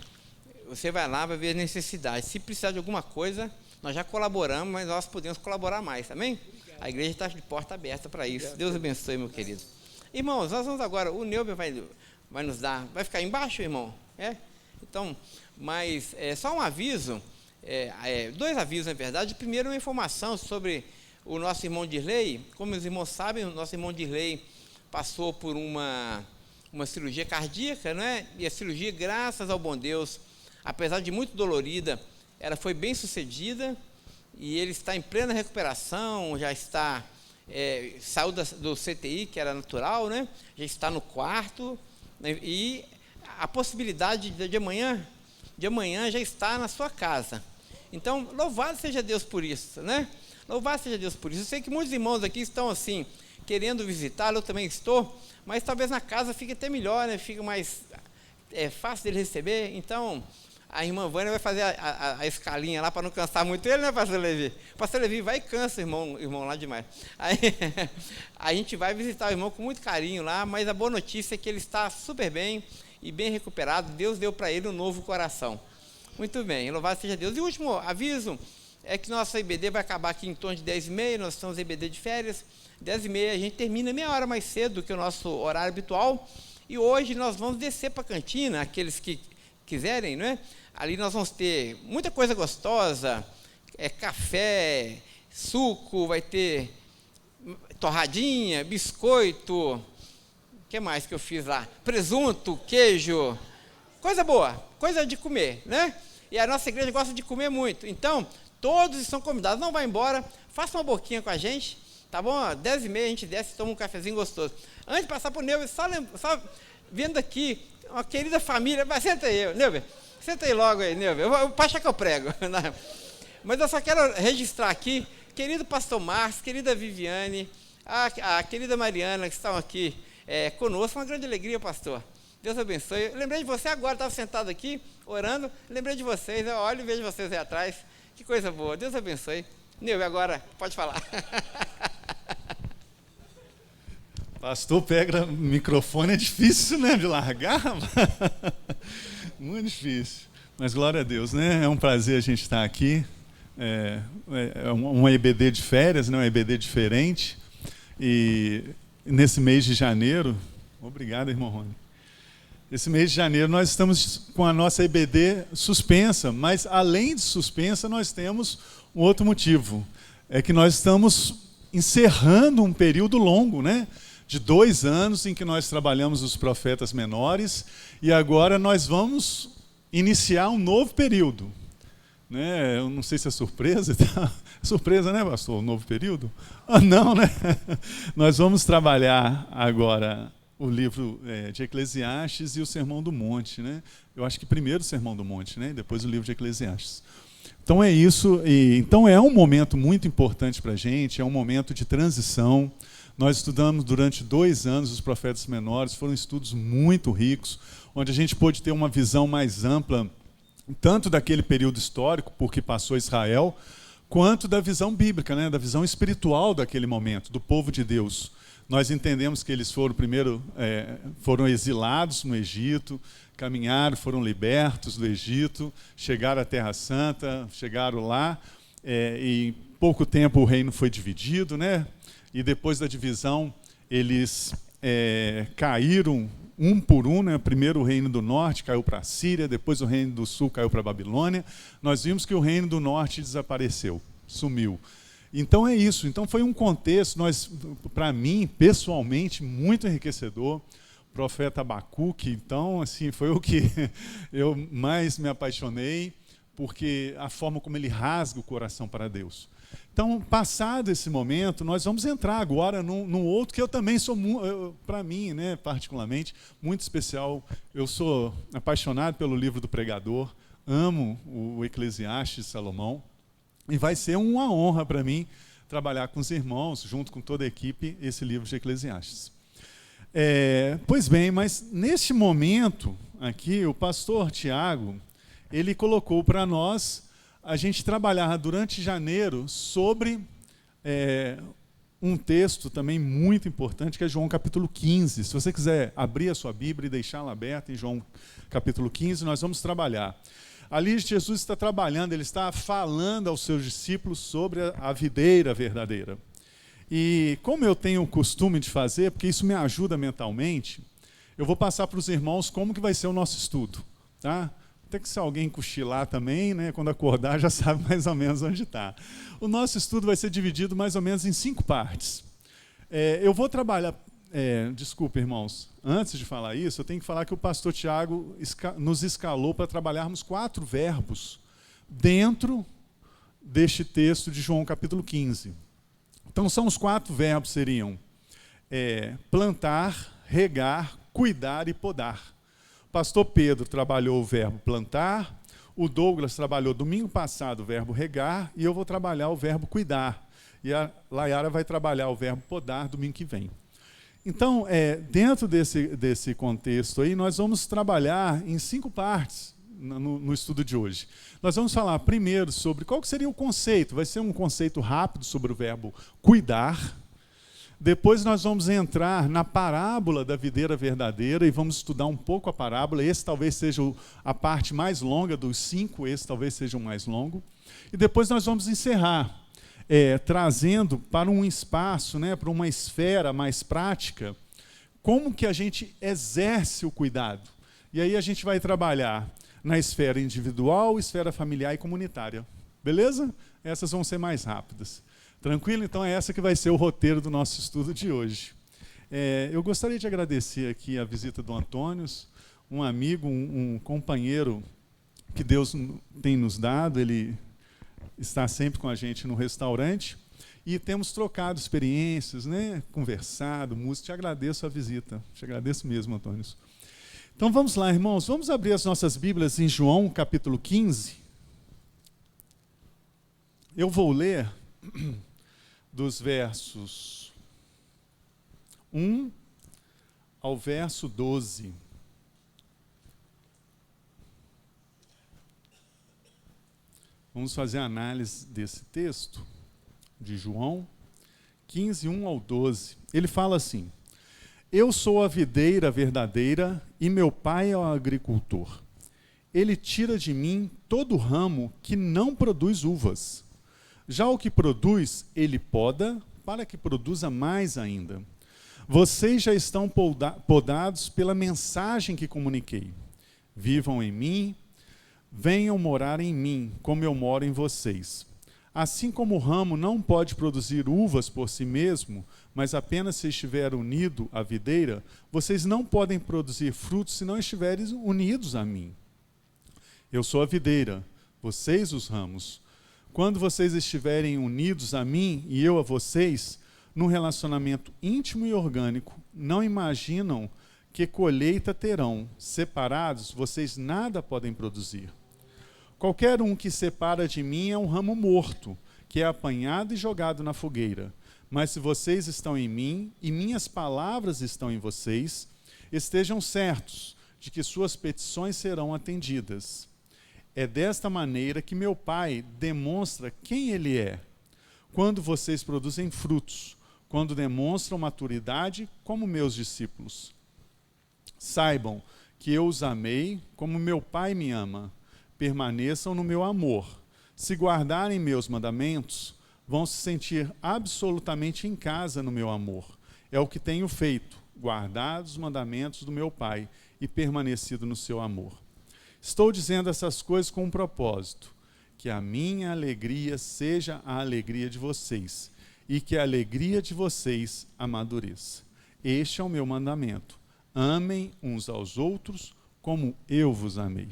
Você vai lá, vai ver as necessidades. Se precisar de alguma coisa, nós já colaboramos, mas nós podemos colaborar mais, amém? A igreja está de porta aberta para isso. Deus abençoe, meu querido. Irmãos, nós vamos agora, o Neuber vai nos dar, vai ficar embaixo, irmão? Então, mas só um aviso, 2 avisos, na verdade. Primeiro, uma informação sobre o nosso irmão Dirley. Como os irmãos sabem, o nosso irmão Dirley passou por uma cirurgia cardíaca, não é? E a cirurgia, graças ao bom Deus, apesar de muito dolorida, ela foi bem sucedida e ele está em plena recuperação, já está, saiu do CTI, que era natural, né? Já está no quarto, né? E a possibilidade de amanhã já está na sua casa. Então, louvado seja Deus por isso, né? Louvado seja Deus por isso. Eu sei que muitos irmãos aqui estão assim, querendo visitá-lo, eu também estou, mas talvez na casa fique até melhor, né? Fica mais fácil dele receber. Então, a irmã Vânia vai fazer a escalinha lá para não cansar muito ele, né, pastor Levi? Pastor Levi vai e cansa, irmão lá demais. Aí, a gente vai visitar o irmão com muito carinho lá, mas a boa notícia é que ele está super bem e bem recuperado. Deus deu para ele um novo coração. Muito bem, louvado seja Deus. E o último aviso é que nossa IBD vai acabar aqui em torno de 10h30, nós estamos IBD de férias. 10h30 a gente termina meia hora mais cedo do que o nosso horário habitual. E hoje nós vamos descer para a cantina, aqueles que quiserem, não é? Ali nós vamos ter muita coisa gostosa, café, suco, vai ter torradinha, biscoito, o que mais que eu fiz lá? Presunto, queijo, coisa boa, coisa de comer, né? E a nossa igreja gosta de comer muito. Então, todos estão convidados. Não vai embora, faça uma boquinha com a gente, tá bom? 10h30 a gente desce e toma um cafezinho gostoso. Antes de passar para o Neuber, só vendo aqui, uma querida família, mas senta aí, Neuber, senta aí logo aí, Neuber, para achar que eu prego. Mas eu só quero registrar aqui, querido pastor Marcos, querida Viviane, a querida Mariana, que estão aqui conosco, uma grande alegria, pastor. Deus abençoe. Eu lembrei de você agora, estava sentado aqui, orando, lembrei de vocês, eu olho e vejo vocês aí atrás. Que coisa boa, Deus abençoe. Neuber, agora, pode falar. Pastor pega o microfone, é difícil, né, de largar. Muito difícil. Mas glória a Deus, né? É um prazer a gente estar aqui. É uma EBD de férias, né? Uma EBD diferente. E nesse mês de janeiro, obrigado, irmão Rony. Esse mês de janeiro nós estamos com a nossa EBD suspensa, mas além de suspensa nós temos um outro motivo. É que nós estamos encerrando um período longo, né? De 2 anos em que nós trabalhamos os profetas menores e agora nós vamos iniciar um novo período. Né? Eu não sei se é surpresa. Surpresa, né, pastor? Um novo período? Não, né? Nós vamos trabalhar agora o livro de Eclesiastes e o Sermão do Monte. Né? Eu acho que primeiro o Sermão do Monte, né? E depois o livro de Eclesiastes. Então é isso. Então é um momento muito importante para a gente, é um momento de transição. Nós estudamos durante 2 anos os profetas menores, foram estudos muito ricos, onde a gente pôde ter uma visão mais ampla, tanto daquele período histórico, por que passou Israel, quanto da visão bíblica, né, da visão espiritual daquele momento, do povo de Deus. Nós entendemos que eles foram primeiro foram exilados no Egito, caminharam, foram libertos do Egito, chegaram à Terra Santa, chegaram lá, e em pouco tempo o reino foi dividido, né? E depois da divisão, eles caíram um por um, né? Primeiro o reino do norte caiu para a Síria, depois o reino do sul caiu para a Babilônia. Nós vimos que o reino do norte desapareceu, sumiu. Então é isso. Então foi um contexto, para mim, pessoalmente, muito enriquecedor. O profeta Abacuque, então, assim, foi o que eu mais me apaixonei, porque a forma como ele rasga o coração para Deus. Então, passado esse momento, nós vamos entrar agora num outro que eu também sou, para mim, né, particularmente, muito especial. Eu sou apaixonado pelo livro do pregador, amo o Eclesiastes de Salomão, e vai ser uma honra para mim trabalhar com os irmãos, junto com toda a equipe, esse livro de Eclesiastes. Pois bem, mas neste momento aqui, o pastor Tiago, ele colocou para nós a gente trabalhar durante janeiro sobre um texto também muito importante, que é João capítulo 15. Se você quiser abrir a sua Bíblia e deixá-la aberta em João capítulo 15, nós vamos trabalhar. Ali Jesus está trabalhando, ele está falando aos seus discípulos sobre a videira verdadeira. E como eu tenho o costume de fazer, porque isso me ajuda mentalmente, eu vou passar para os irmãos como que vai ser o nosso estudo, tá? Até que se alguém cochilar também, né, quando acordar já sabe mais ou menos onde está. O nosso estudo vai ser dividido mais ou menos em 5 partes. Eu vou trabalhar... desculpa, irmãos, antes de falar isso, eu tenho que falar que o pastor Tiago nos escalou para trabalharmos 4 verbos dentro deste texto de João capítulo 15. Então, são os 4 verbos, seriam plantar, regar, cuidar e podar. O pastor Pedro trabalhou o verbo plantar, o Douglas trabalhou domingo passado o verbo regar, e eu vou trabalhar o verbo cuidar. E a Layara vai trabalhar o verbo podar domingo que vem. Então, dentro desse contexto aí, nós vamos trabalhar em 5 partes no estudo de hoje. Nós vamos falar primeiro sobre qual que seria o conceito. Vai ser um conceito rápido sobre o verbo cuidar. Depois nós vamos entrar na parábola da videira verdadeira e vamos estudar um pouco a parábola. Esse talvez seja a parte mais longa dos 5, esse talvez seja o mais longo. E depois nós vamos encerrar, trazendo para um espaço, né, para uma esfera mais prática, como que a gente exerce o cuidado. E aí a gente vai trabalhar na esfera individual, esfera familiar e comunitária. Beleza? Essas vão ser mais rápidas. Tranquilo? Então é essa que vai ser o roteiro do nosso estudo de hoje. Eu gostaria de agradecer aqui a visita do Antônio, um amigo, um companheiro que Deus tem nos dado. Ele está sempre com a gente no restaurante e temos trocado experiências, né? Conversado, música. Te agradeço a visita. Te agradeço mesmo, Antônio. Então vamos lá, irmãos. Vamos abrir as nossas Bíblias em João, capítulo 15. Eu vou ler dos versos 1 ao verso 12. Vamos fazer a análise desse texto de João 15, 1 ao 12. Ele fala assim: Eu sou a videira verdadeira e meu pai é o agricultor. Ele tira de mim todo ramo que não produz uvas. Já o que produz, ele poda para que produza mais ainda. Vocês já estão podados pela mensagem que comuniquei. Vivam em mim, venham morar em mim, como eu moro em vocês. Assim como o ramo não pode produzir uvas por si mesmo, mas apenas se estiver unido à videira, vocês não podem produzir frutos se não estiverem unidos a mim. Eu sou a videira, vocês os ramos. Quando vocês estiverem unidos a mim e eu a vocês, num relacionamento íntimo e orgânico, não imaginam que colheita terão. Separados, vocês nada podem produzir. Qualquer um que separa de mim é um ramo morto, que é apanhado e jogado na fogueira. Mas se vocês estão em mim e minhas palavras estão em vocês, estejam certos de que suas petições serão atendidas. É desta maneira que meu Pai demonstra quem Ele é. Quando vocês produzem frutos, quando demonstram maturidade como meus discípulos. Saibam que eu os amei como meu Pai me ama. Permaneçam no meu amor. Se guardarem meus mandamentos, vão se sentir absolutamente em casa no meu amor. É o que tenho feito, guardado os mandamentos do meu Pai e permanecido no seu amor. Estou dizendo essas coisas com um propósito, que a minha alegria seja a alegria de vocês, e que a alegria de vocês amadureça. Este é o meu mandamento. Amem uns aos outros como eu vos amei.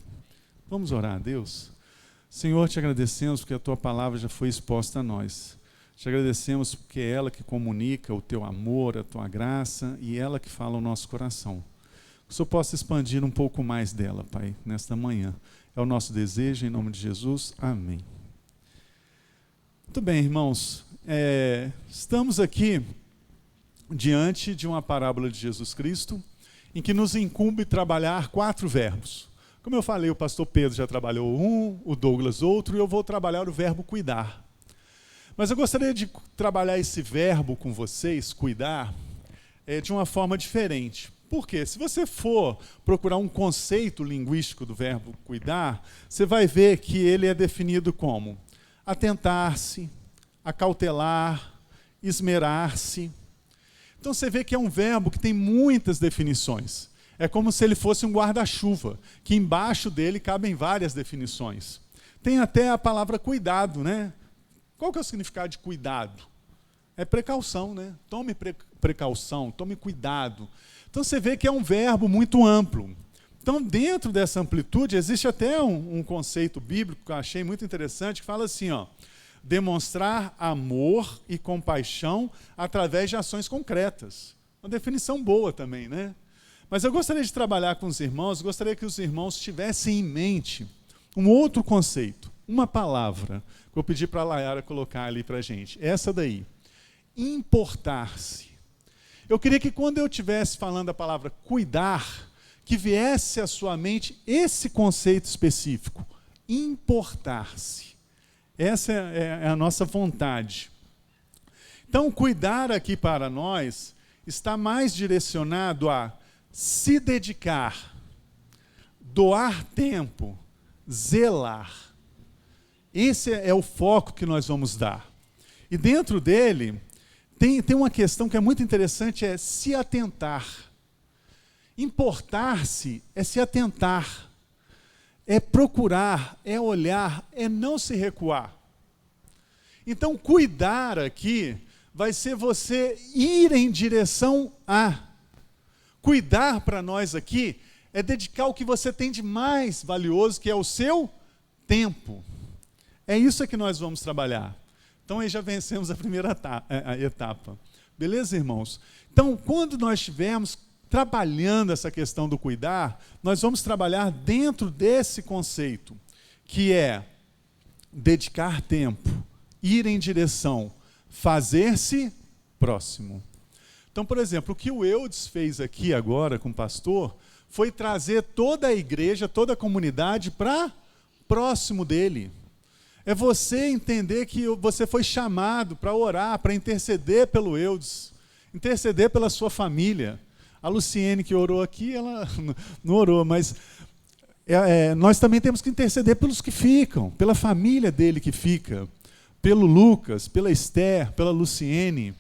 Vamos orar a Deus? Senhor, te agradecemos porque a tua palavra já foi exposta a nós. Te agradecemos porque é ela que comunica o teu amor, a tua graça, e ela que fala o nosso coração. Que o Senhor possa expandir um pouco mais dela, Pai, nesta manhã. É o nosso desejo, em nome de Jesus. Amém. Muito bem, irmãos. Estamos aqui diante de uma parábola de Jesus Cristo, em que nos incumbe trabalhar 4 verbos. Como eu falei, o pastor Pedro já trabalhou um, o Douglas outro, e eu vou trabalhar o verbo cuidar. Mas eu gostaria de trabalhar esse verbo com vocês, cuidar, de uma forma diferente. Por quê? Se você for procurar um conceito linguístico do verbo cuidar, você vai ver que ele é definido como atentar-se, acautelar, esmerar-se. Então você vê que é um verbo que tem muitas definições. É como se ele fosse um guarda-chuva, que embaixo dele cabem várias definições. Tem até a palavra cuidado, né? Qual que é o significado de cuidado? É precaução, né? Tome precaução, tome cuidado. Então você vê que é um verbo muito amplo. Então, dentro dessa amplitude, existe até um conceito bíblico que eu achei muito interessante, que fala assim, demonstrar amor e compaixão através de ações concretas. Uma definição boa também, né? Mas eu gostaria de trabalhar com os irmãos, gostaria que os irmãos tivessem em mente um outro conceito, uma palavra, que eu pedi para a Layara colocar ali para a gente. Essa daí, importar-se. Eu queria que quando eu estivesse falando a palavra cuidar, que viesse à sua mente esse conceito específico, importar-se. Essa é a nossa vontade. Então, cuidar aqui para nós está mais direcionado a se dedicar, doar tempo, zelar. Esse é o foco que nós vamos dar. E dentro dele, tem uma questão que é muito interessante, é se atentar. Importar-se é se atentar. é procurar, é olhar, é não se recuar. Então, cuidar aqui vai ser você ir em direção a. Cuidar para nós aqui é dedicar o que você tem de mais valioso, que é o seu tempo. É isso que nós vamos trabalhar. Então, aí já vencemos a primeira etapa. Beleza, irmãos? Então, quando nós estivermos trabalhando essa questão do cuidar, nós vamos trabalhar dentro desse conceito, que é dedicar tempo, ir em direção, fazer-se próximo. Então, por exemplo, o que o Eudes fez aqui agora com o pastor foi trazer toda a igreja, toda a comunidade para próximo dele. É você entender que você foi chamado para orar, para interceder pelo Eudes, interceder pela sua família. A Luciene que orou aqui, ela não orou, mas nós também temos que interceder pelos que ficam, pela família dele que fica, pelo Lucas, pela Esther, pela Luciene.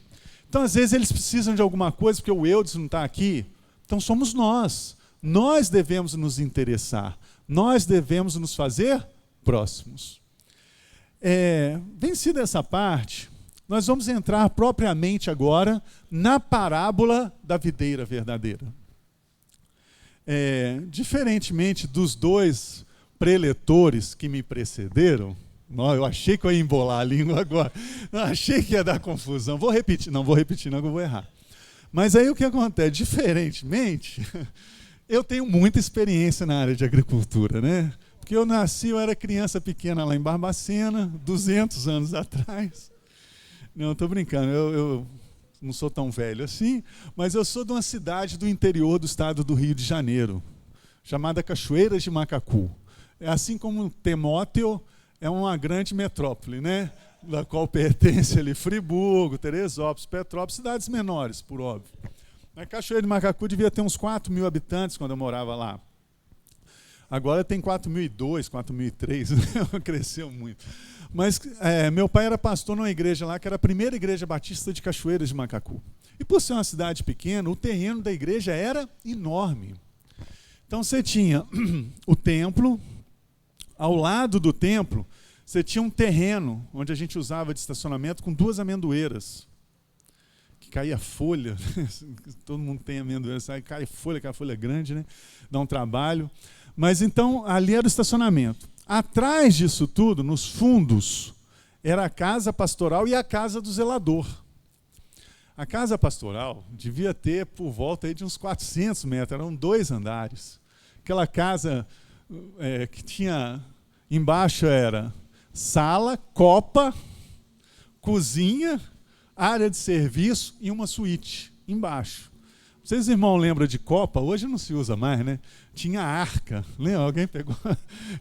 Então, às vezes, eles precisam de alguma coisa, porque o Eudes não está aqui. Então, somos nós. Nós devemos nos interessar. Nós devemos nos fazer próximos. Vencida essa parte, nós vamos entrar propriamente agora na parábola da videira verdadeira. Diferentemente dos dois preletores que me precederam, eu achei que eu ia embolar a língua agora, achei que ia dar confusão. Vou repetir, não, que eu vou errar. Mas aí o que acontece? Diferentemente, eu tenho muita experiência na área de agricultura, né? Porque eu era criança pequena lá em Barbacena, 200 anos atrás. Não, estou brincando, eu não sou tão velho assim, mas eu sou de uma cidade do interior do estado do Rio de Janeiro, chamada Cachoeiras de Macacu. Assim como Timóteo é uma grande metrópole, né? Da qual pertence ali Friburgo, Teresópolis, Petrópolis, cidades menores, por óbvio. A Cachoeira de Macacu devia ter uns 4.000 habitantes quando eu morava lá. Agora tem 4.002, 4.003, né? Cresceu muito. Mas meu pai era pastor numa igreja lá, que era a primeira igreja batista de Cachoeiras de Macacu. E por ser uma cidade pequena, o terreno da igreja era enorme. Então você tinha o templo, ao lado do templo, você tinha um terreno onde a gente usava de estacionamento com 2 amendoeiras. Que caía folha, todo mundo tem amendoeira, sabe? Cai folha, aquela folha grande, né? Dá um trabalho. Mas então, ali era o estacionamento. Atrás disso tudo, nos fundos, era a casa pastoral e a casa do zelador. A casa pastoral devia ter por volta aí de uns 400 metros, eram 2 andares. Aquela casa que tinha, embaixo era sala, copa, cozinha, área de serviço e uma suíte embaixo. Vocês, irmãos, lembram de copa? Hoje não se usa mais, né? Tinha arca, lembra? Alguém pegou?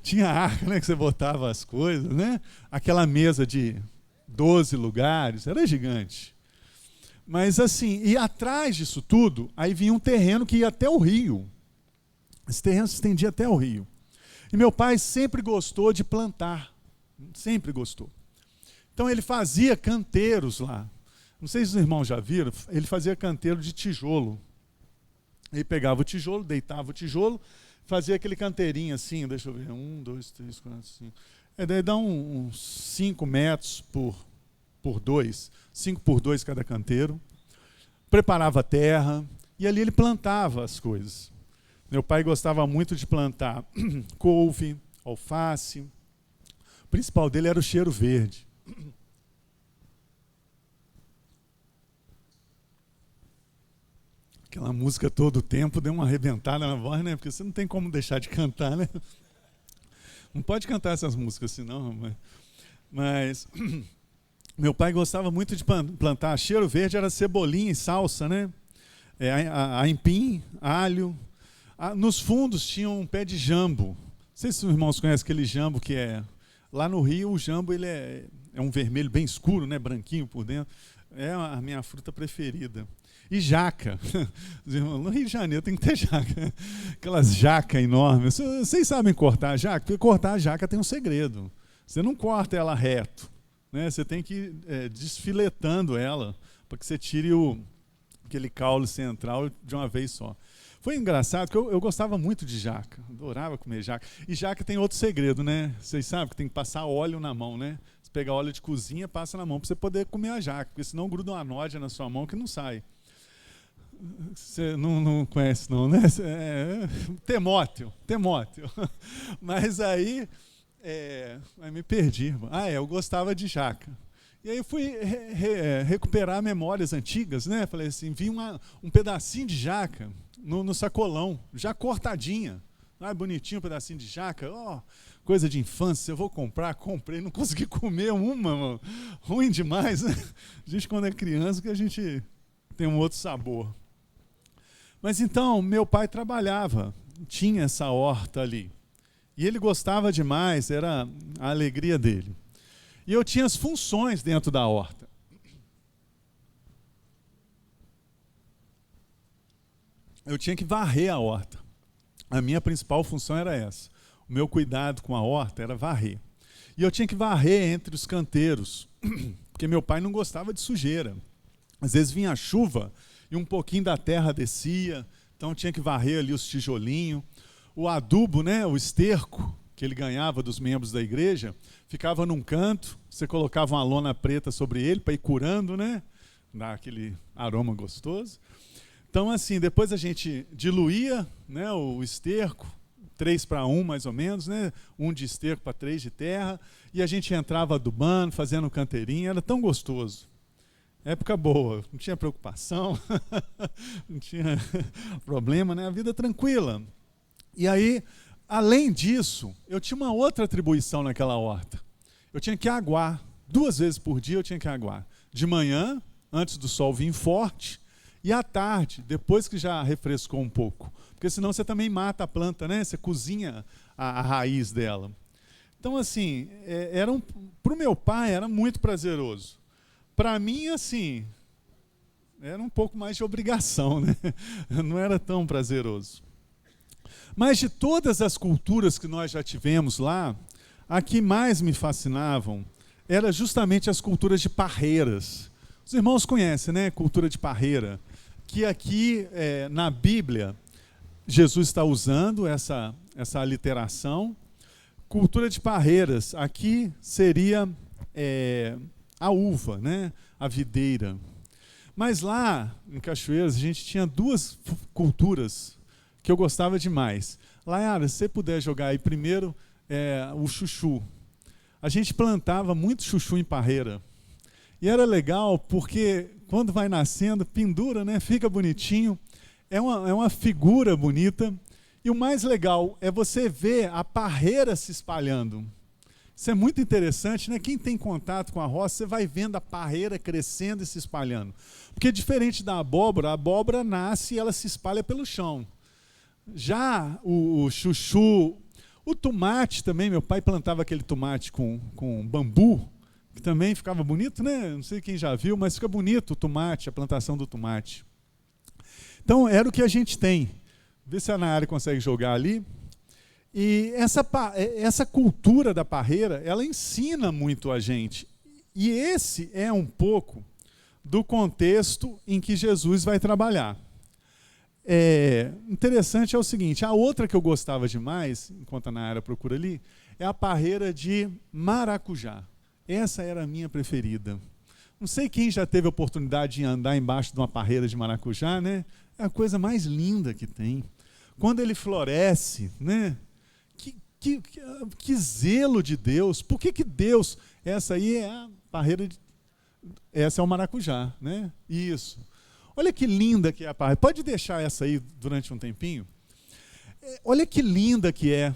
Tinha arca, né? Que você botava as coisas, né? Aquela mesa de 12 lugares, era gigante. Mas assim, e atrás disso tudo, aí vinha um terreno que ia até o rio. Esse terreno se estendia até o rio. E meu pai sempre gostou de plantar, sempre gostou. Então ele fazia canteiros lá. Não sei se os irmãos já viram, ele fazia canteiro de tijolo. Ele pegava o tijolo, deitava o tijolo, fazia aquele canteirinho assim, deixa eu ver, 1, 2, 3, 4, 5. Daí dá uns 5 metros por 2, 5 por 2 cada canteiro. Preparava a terra e ali ele plantava as coisas. Meu pai gostava muito de plantar couve, alface. O principal dele era o cheiro verde. Aquela música todo o tempo deu uma arrebentada na voz, né? Porque você não tem como deixar de cantar, né? Não pode cantar essas músicas assim, não, rapaz. Mas meu pai gostava muito de plantar. Cheiro verde era cebolinha e salsa, né? Aipim, alho. Nos fundos tinha um pé de jambo. Não sei se os irmãos conhecem aquele jambo que é... Lá no Rio, o jambo ele é um vermelho bem escuro, né? Branquinho por dentro. É a minha fruta preferida. E jaca. No Rio de Janeiro tem que ter jaca. Aquelas jacas enormes. Vocês sabem cortar a jaca? Porque cortar a jaca tem um segredo. Você não corta ela reto, né? Você tem que ir desfiletando ela para que você tire aquele caule central de uma vez só. Foi engraçado, porque eu gostava muito de jaca, adorava comer jaca. E jaca tem outro segredo, né? Vocês sabem que tem que passar óleo na mão, né? Você pega óleo de cozinha, passa na mão para você poder comer a jaca, porque senão gruda uma nódia na sua mão que não sai. Você não conhece não, né? Temóteo. Mas aí me perdi. Eu gostava de jaca. E aí eu fui recuperar memórias antigas, né? Falei assim, vi um pedacinho de jaca no sacolão, já cortadinha. Bonitinho um pedacinho de jaca, coisa de infância, eu vou comprar, comprei, não consegui comer uma, mano. Ruim demais, né? A gente quando é criança que a gente tem um outro sabor. Mas então, meu pai trabalhava, tinha essa horta ali. E ele gostava demais, era a alegria dele. E eu tinha as funções dentro da horta. Eu tinha que varrer a horta. A minha principal função era essa. O meu cuidado com a horta era varrer. E eu tinha que varrer entre os canteiros, porque meu pai não gostava de sujeira. Às vezes vinha a chuva e um pouquinho da terra descia, então tinha que varrer ali os tijolinhos. O adubo, né, o esterco que ele ganhava dos membros da igreja, ficava num canto, você colocava uma lona preta sobre ele para ir curando, né? Dar aquele aroma gostoso. Então, assim, depois a gente diluía, né, o esterco, 3-1 mais ou menos, né? 1 de esterco para 3 de terra, e a gente entrava adubando, fazendo canteirinho, era tão gostoso. Época boa, não tinha preocupação, não tinha problema, né? A vida tranquila. E aí, além disso, eu tinha uma outra atribuição naquela horta. Eu tinha que aguar, 2 vezes por dia eu tinha que aguar. De manhã, antes do sol vir forte, e à tarde, depois que já refrescou um pouco. Porque senão você também mata a planta, né? Você cozinha a raiz dela. Então, assim, para o meu pai era muito prazeroso. Para mim, assim, era um pouco mais de obrigação, né? Não era tão prazeroso. Mas de todas as culturas que nós já tivemos lá, a que mais me fascinavam era justamente as culturas de parreiras. Os irmãos conhecem, né? Cultura de parreira. Que aqui na Bíblia, Jesus está usando essa aliteração. Cultura de parreiras, aqui seria a uva, né? A videira. Mas lá, em Cachoeiras, a gente tinha 2 culturas que eu gostava demais. Layara, se você puder jogar aí primeiro o chuchu. A gente plantava muito chuchu em parreira. E era legal porque quando vai nascendo, pendura, né? Fica bonitinho. É uma figura bonita. E o mais legal é você ver a parreira se espalhando. Isso é muito interessante, né? Quem tem contato com a roça, você vai vendo a parreira crescendo e se espalhando. Porque diferente da abóbora, a abóbora nasce e ela se espalha pelo chão. Já o chuchu, o tomate também, meu pai plantava aquele tomate com bambu, que também ficava bonito, né? Não sei quem já viu, mas fica bonito o tomate, a plantação do tomate. Então, era o que a gente tem. Vê se a Nayara consegue jogar ali. E essa cultura da parreira, ela ensina muito a gente. E esse é um pouco do contexto em que Jesus vai trabalhar. Interessante é o seguinte, a outra que eu gostava demais, enquanto a Nayara procura ali, é a parreira de maracujá. Essa era a minha preferida. Não sei quem já teve a oportunidade de andar embaixo de uma parreira de maracujá, né? É a coisa mais linda que tem. Quando ele floresce, né? Que zelo de Deus. Por que Deus... Essa aí é a parreira... Essa é o maracujá, né? Isso. Olha que linda que é a parreira. Pode deixar essa aí durante um tempinho? Olha que linda que é.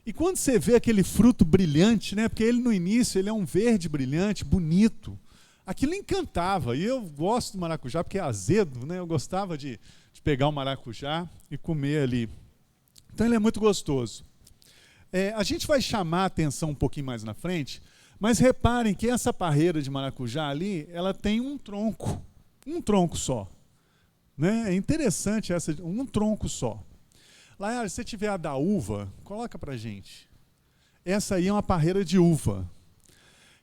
E quando você vê aquele fruto brilhante, né? Porque ele no início ele é um verde brilhante, bonito. Aquilo encantava. E eu gosto do maracujá porque é azedo, né? Eu gostava de pegar o maracujá e comer ali. Então ele é muito gostoso. A gente vai chamar a atenção um pouquinho mais na frente, mas reparem que essa parreira de maracujá ali, ela tem um tronco só. Né? É interessante um tronco só. Layara, se você tiver a da uva, coloca para a gente. Essa aí é uma parreira de uva.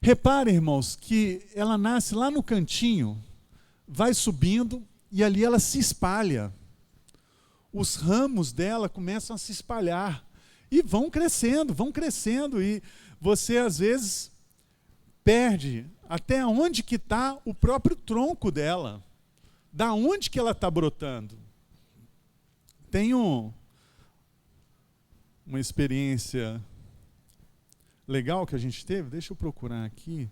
Reparem, irmãos, que ela nasce lá no cantinho, vai subindo e ali ela se espalha. Os ramos dela começam a se espalhar e vão crescendo, e você às vezes perde até onde que está o próprio tronco dela, da onde que ela está brotando. Tenho uma experiência legal que a gente teve, deixa eu procurar aqui.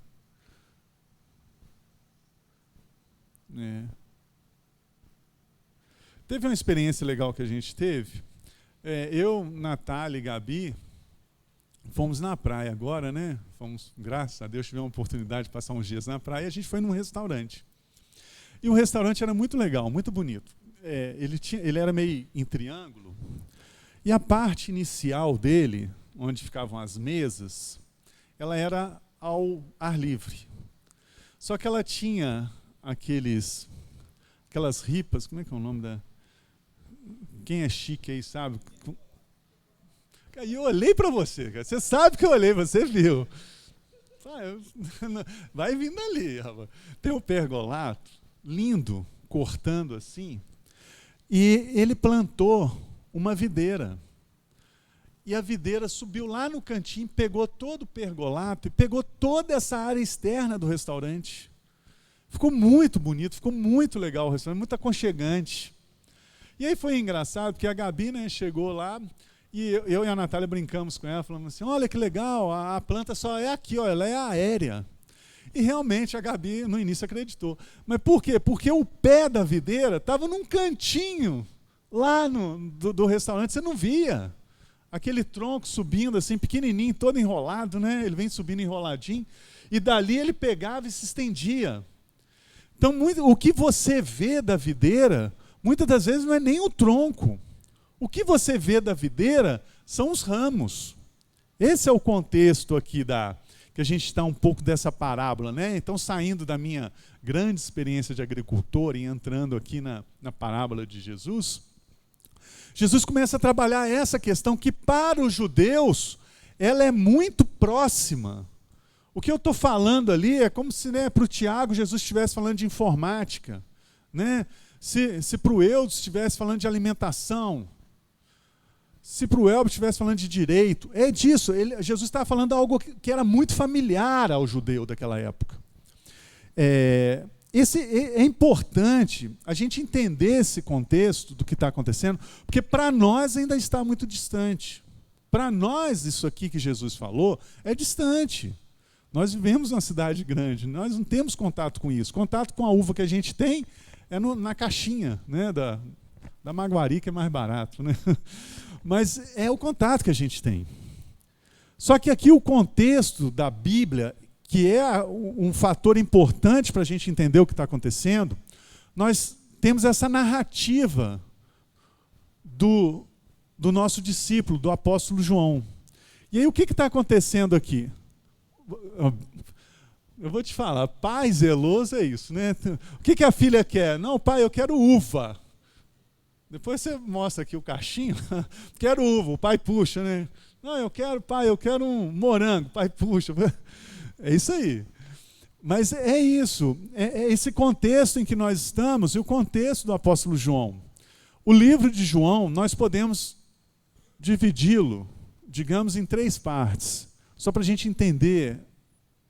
Teve uma experiência legal que a gente teve. Eu, Natália e Gabi, fomos na praia agora, né? Fomos, graças a Deus, tivemos a oportunidade de passar uns dias na praia, e a gente foi num restaurante. E o restaurante era muito legal, muito bonito. Ele era meio em triângulo, e a parte inicial dele, onde ficavam as mesas, ela era ao ar livre. Só que ela tinha aquelas ripas, como é que é o nome da... Quem é chique aí sabe? E eu olhei para você, cara. Você sabe que eu olhei, você viu. Vai vindo ali, rapaz. Tem um pergolato lindo, cortando assim, e ele plantou uma videira. E a videira subiu lá no cantinho, pegou todo o pergolato e pegou toda essa área externa do restaurante. Ficou muito bonito, ficou muito legal o restaurante, muito aconchegante. E aí foi engraçado, porque a Gabi, né, chegou lá, e eu e a Natália brincamos com ela, falamos assim, olha que legal, a planta só é aqui, ó, ela é aérea. E realmente a Gabi no início acreditou. Mas por quê? Porque o pé da videira estava num cantinho lá do restaurante, você não via. Aquele tronco subindo assim, pequenininho, todo enrolado, né? Ele vem subindo enroladinho, e dali ele pegava e se estendia. Então, o que você vê da videira, muitas das vezes não é nem o tronco. O que você vê da videira são os ramos. Esse é o contexto aqui que a gente está um pouco dessa parábola, né? Então, saindo da minha grande experiência de agricultor e entrando aqui na parábola de Jesus, Jesus começa a trabalhar essa questão que para os judeus ela é muito próxima. O que eu estou falando ali é como se, né, para o Tiago Jesus estivesse falando de informática, né? Se para o Eudes estivesse falando de alimentação, se para o Elber estivesse falando de direito, é disso. Jesus estava falando algo que era muito familiar ao judeu daquela época. É importante a gente entender esse contexto do que está acontecendo, porque para nós ainda está muito distante. Para nós, isso aqui que Jesus falou é distante. Nós vivemos numa cidade grande, nós não temos contato com isso. Contato com a uva que a gente tem é na caixinha, né, da Maguari, que é mais barato, né? Mas é o contato que a gente tem. Só que aqui o contexto da Bíblia, que é um fator importante para a gente entender o que está acontecendo, nós temos essa narrativa do nosso discípulo, do apóstolo João. E aí o que está acontecendo aqui? Eu vou te falar, pai zeloso é isso, né? O que a filha quer? Não, pai, eu quero uva. Depois você mostra aqui o cachinho, quero uva, o pai puxa, né? Não, eu quero, pai, eu quero um morango, pai puxa. É isso aí. Mas é isso, é esse contexto em que nós estamos e o contexto do apóstolo João. O livro de João, nós podemos dividi-lo, digamos, em 3 partes, só para a gente entender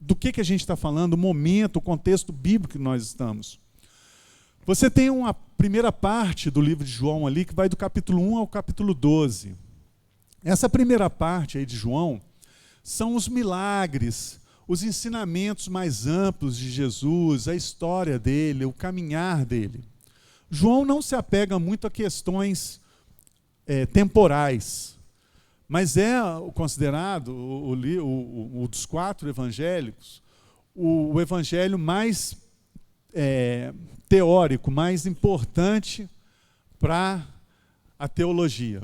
do que a gente está falando, o momento, o contexto bíblico que nós estamos. Você tem uma primeira parte do livro de João ali, que vai do capítulo 1 ao capítulo 12. Essa primeira parte aí de João são os milagres, os ensinamentos mais amplos de Jesus, a história dele, o caminhar dele. João não se apega muito a questões temporais, mas é considerado, o dos 4 evangélicos, o evangelho mais teórico, mais importante para a teologia.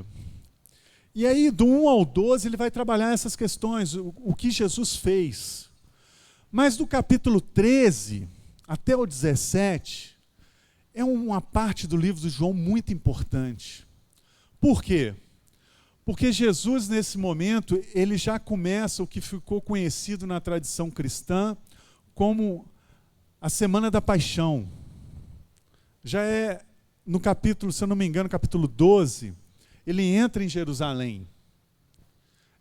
E aí, do 1 ao 12, ele vai trabalhar essas questões, o que Jesus fez. Mas do capítulo 13 até o 17, é uma parte do livro de João muito importante. Por quê? Porque Jesus, nesse momento, ele já começa o que ficou conhecido na tradição cristã como a Semana da Paixão. já é no capítulo, se eu não me engano, capítulo 12, ele entra em Jerusalém.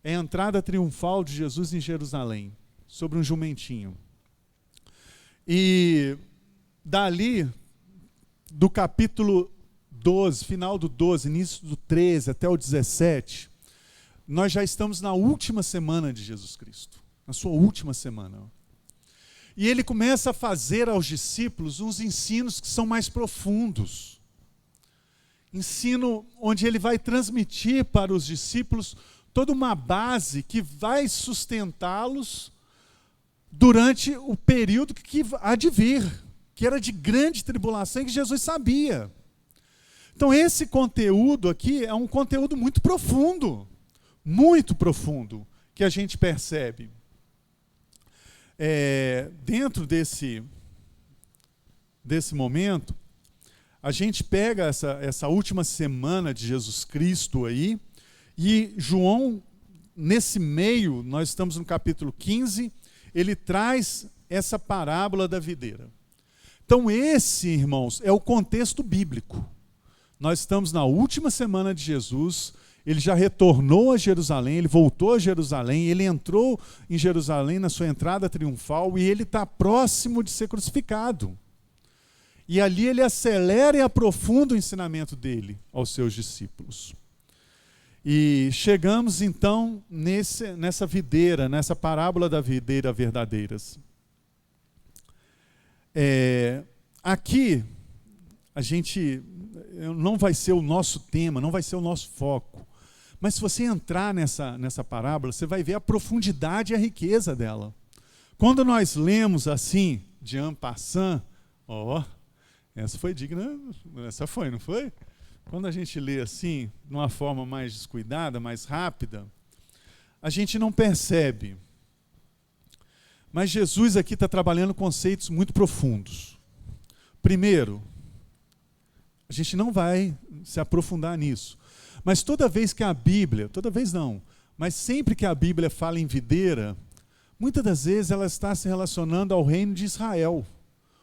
É a entrada triunfal de Jesus em Jerusalém, sobre um jumentinho. E dali, do capítulo 12, final do 12, início do 13 até o 17, nós já estamos na última semana de Jesus Cristo, na sua última semana. E ele começa a fazer aos discípulos uns ensinos que são mais profundos. Ensino onde ele vai transmitir para os discípulos toda uma base que vai sustentá-los durante o período que há de vir, que era de grande tribulação e que Jesus sabia. Então esse conteúdo aqui é um conteúdo muito profundo, que a gente percebe. Dentro desse momento, a gente pega essa última semana de Jesus Cristo aí, e João, nesse meio, nós estamos no capítulo 15, ele traz essa parábola da videira. Então esse, irmãos, é o contexto bíblico. Nós estamos na última semana de Jesus, ele já retornou a Jerusalém, ele voltou a Jerusalém, ele entrou em Jerusalém na sua entrada triunfal e ele está próximo de ser crucificado. E ali ele acelera e aprofunda o ensinamento dele aos seus discípulos. E chegamos então nessa videira, nessa parábola da videira verdadeiras. Aqui, a gente não vai ser o nosso tema, não vai ser o nosso foco. Mas se você entrar nessa parábola, você vai ver a profundidade e a riqueza dela. Quando nós lemos assim, de en passant, essa foi digna, essa foi, não foi? Quando a gente lê assim, de uma forma mais descuidada, mais rápida, a gente não percebe. Mas Jesus aqui está trabalhando conceitos muito profundos. Primeiro, a gente não vai se aprofundar nisso. Mas toda vez que a Bíblia, toda vez não, mas sempre que a Bíblia fala em videira, muitas das vezes ela está se relacionando ao reino de Israel.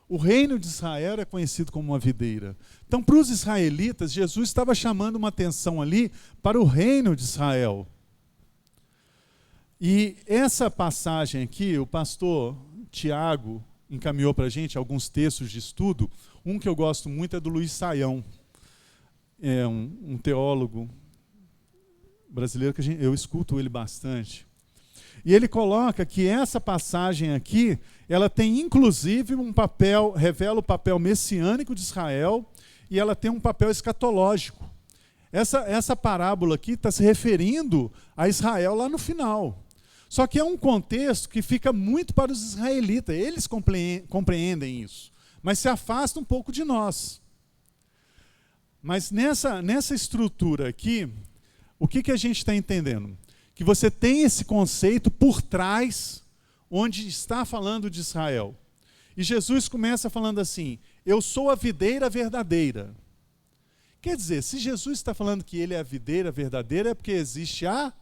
O reino de Israel é conhecido como uma videira. Então, para os israelitas, Jesus estava chamando uma atenção ali para o reino de Israel. E essa passagem aqui, o pastor Tiago encaminhou para a gente alguns textos de estudo. Um que eu gosto muito é do Luiz Saião. É um teólogo brasileiro que eu escuto ele bastante. E ele coloca que essa passagem aqui, ela tem inclusive um papel, revela o papel messiânico de Israel, e ela tem um papel escatológico. Essa parábola aqui está se referindo a Israel lá no final. Só que é um contexto que fica muito para os israelitas, eles compreendem isso, mas se afasta um pouco de nós. Mas nessa estrutura aqui, o que a gente está entendendo? Que você tem esse conceito por trás, onde está falando de Israel. E Jesus começa falando assim, eu sou a videira verdadeira. Quer dizer, se Jesus está falando que ele é a videira verdadeira, é porque existe a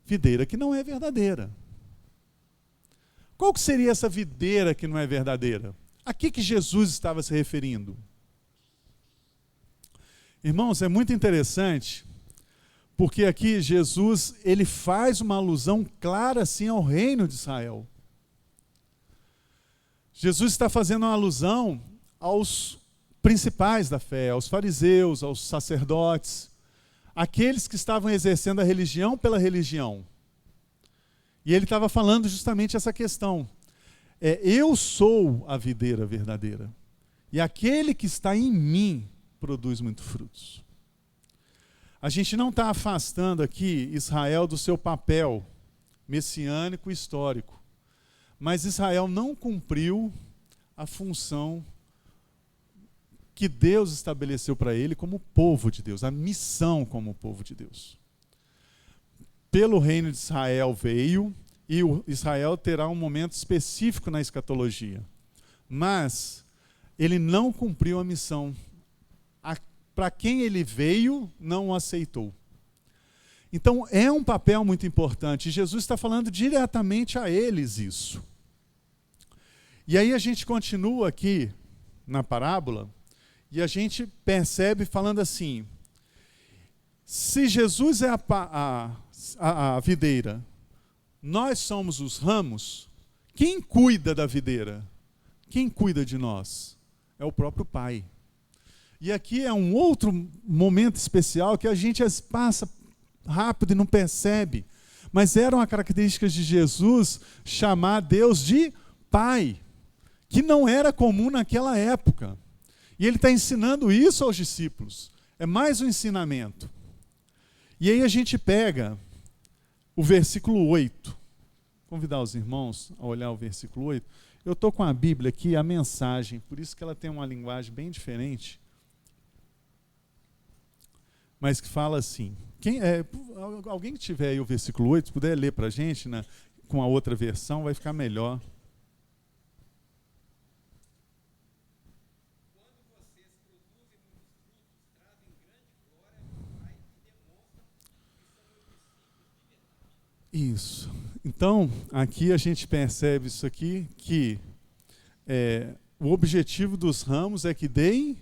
videira que não é verdadeira. Qual que seria essa videira que não é verdadeira? A que Jesus estava se referindo? Irmãos, é muito interessante, porque aqui Jesus ele faz uma alusão clara assim ao reino de Israel. Jesus está fazendo uma alusão aos principais da fé, aos fariseus, aos sacerdotes, aqueles que estavam exercendo a religião pela religião. E ele estava falando justamente essa questão. Eu sou a videira verdadeira, e aquele que está em mim produz muitos frutos. A gente não está afastando aqui Israel do seu papel messiânico e histórico, mas Israel não cumpriu a função que Deus estabeleceu para ele como povo de Deus, a missão como povo de Deus. Pelo reino de Israel veio, e Israel terá um momento específico na escatologia, mas ele não cumpriu a missão. Para quem ele veio, não o aceitou. Então, é um papel muito importante. Jesus está falando diretamente a eles isso. E aí a gente continua aqui na parábola, E a gente percebe falando assim, se Jesus é a videira, nós somos os ramos, quem cuida da videira? Quem cuida de nós? É o próprio Pai. E aqui é um outro momento especial que a gente passa rápido e não percebe. Mas era uma característica de Jesus chamar Deus de Pai, que não era comum naquela época. E ele está ensinando isso aos discípulos. É mais um ensinamento. E aí a gente pega o versículo 8. Convidar os irmãos a olhar o versículo 8. Eu estou com a Bíblia aqui, a mensagem, por isso que ela tem uma linguagem bem diferente. Mas que fala assim. Alguém que tiver aí o versículo 8, se puder ler para a gente, né, com a outra versão, vai ficar melhor. Isso. Então, aqui a gente percebe isso aqui, que o objetivo dos ramos é que deem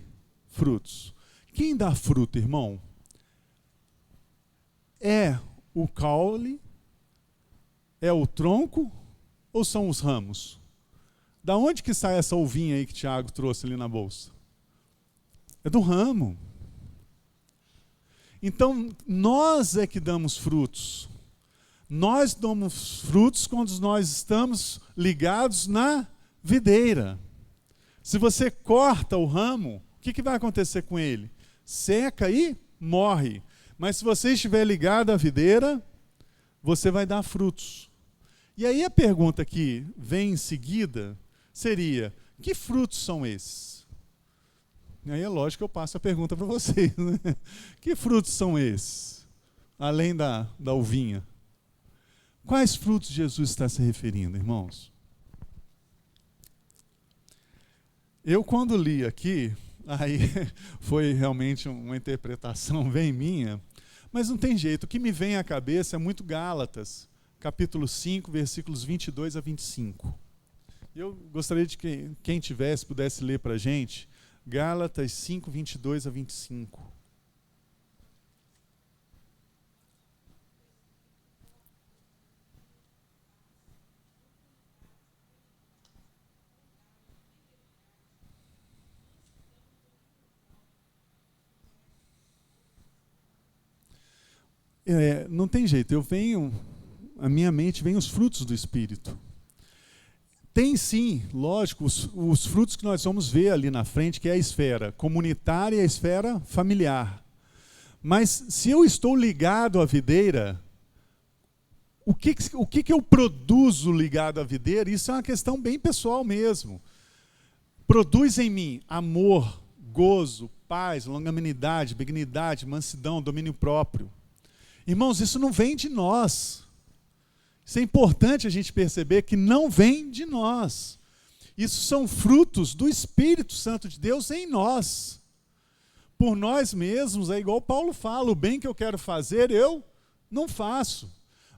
frutos. Quem dá fruto, irmão? É o caule, é o tronco ou são os ramos? Da onde que sai essa uvinha aí que Tiago trouxe ali na bolsa? É do ramo. Então, nós é que damos frutos. Nós damos frutos quando nós estamos ligados na videira. Se você corta o ramo, o que vai acontecer com ele? Seca e morre. Mas se você estiver ligado à videira, você vai dar frutos. E aí a pergunta que vem em seguida seria, que frutos são esses? E aí é lógico que eu passo a pergunta para vocês, né? Que frutos são esses? Além da uvinha. Quais frutos Jesus está se referindo, irmãos? Eu, quando li aqui, aí foi realmente uma interpretação bem minha, mas não tem jeito. O que me vem à cabeça é muito Gálatas, capítulo 5, versículos 22 a 25. Eu gostaria de que quem tivesse pudesse ler para a gente, Gálatas 5, 22 a 25. Não tem jeito, a minha mente vem os frutos do Espírito. Tem sim, lógico, os frutos que nós vamos ver ali na frente, que é a esfera comunitária e a esfera familiar. Mas se eu estou ligado à videira, o que eu produzo ligado à videira? Isso é uma questão bem pessoal mesmo. Produz em mim amor, gozo, paz, longanimidade, benignidade, mansidão, domínio próprio. Irmãos, isso não vem de nós. Isso é importante a gente perceber que não vem de nós. Isso são frutos do Espírito Santo de Deus em nós. Por nós mesmos, é igual Paulo fala, o bem que eu quero fazer, eu não faço.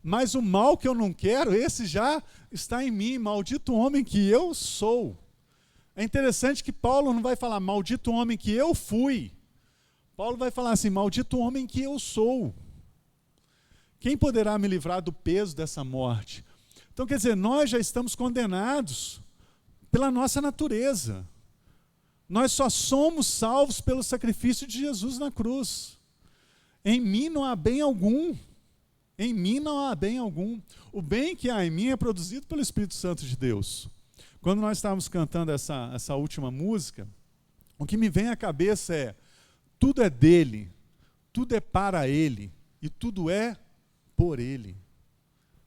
Mas o mal que eu não quero, esse já está em mim, maldito homem que eu sou. É interessante que Paulo não vai falar, maldito homem que eu fui. Paulo vai falar assim, maldito homem que eu sou. Quem poderá me livrar do peso dessa morte? Então, quer dizer, nós já estamos condenados pela nossa natureza. Nós só somos salvos pelo sacrifício de Jesus na cruz. Em mim não há bem algum. Em mim não há bem algum. O bem que há em mim é produzido pelo Espírito Santo de Deus. Quando nós estávamos cantando essa última música, o que me vem à cabeça é, tudo é dele, tudo é para ele, e tudo é por ele.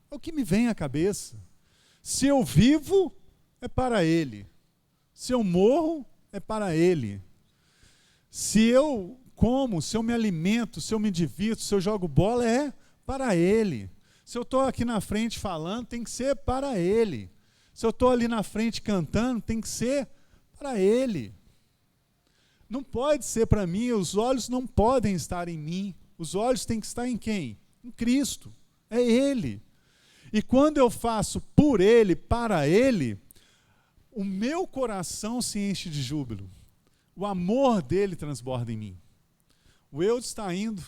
É o que me vem à cabeça. Se eu vivo, é para ele. Se eu morro, é para ele. Se eu como, se eu me alimento, se eu me divirto, se eu jogo bola, é para ele. Se eu estou aqui na frente falando, tem que ser para ele. Se eu estou ali na frente cantando, tem que ser para ele. Não pode ser para mim, os olhos não podem estar em mim. Os olhos têm que estar em quem? Em Cristo, é Ele. E quando eu faço por Ele, para Ele, o meu coração se enche de júbilo. o amor dele transborda em mim. O Eudes está indo,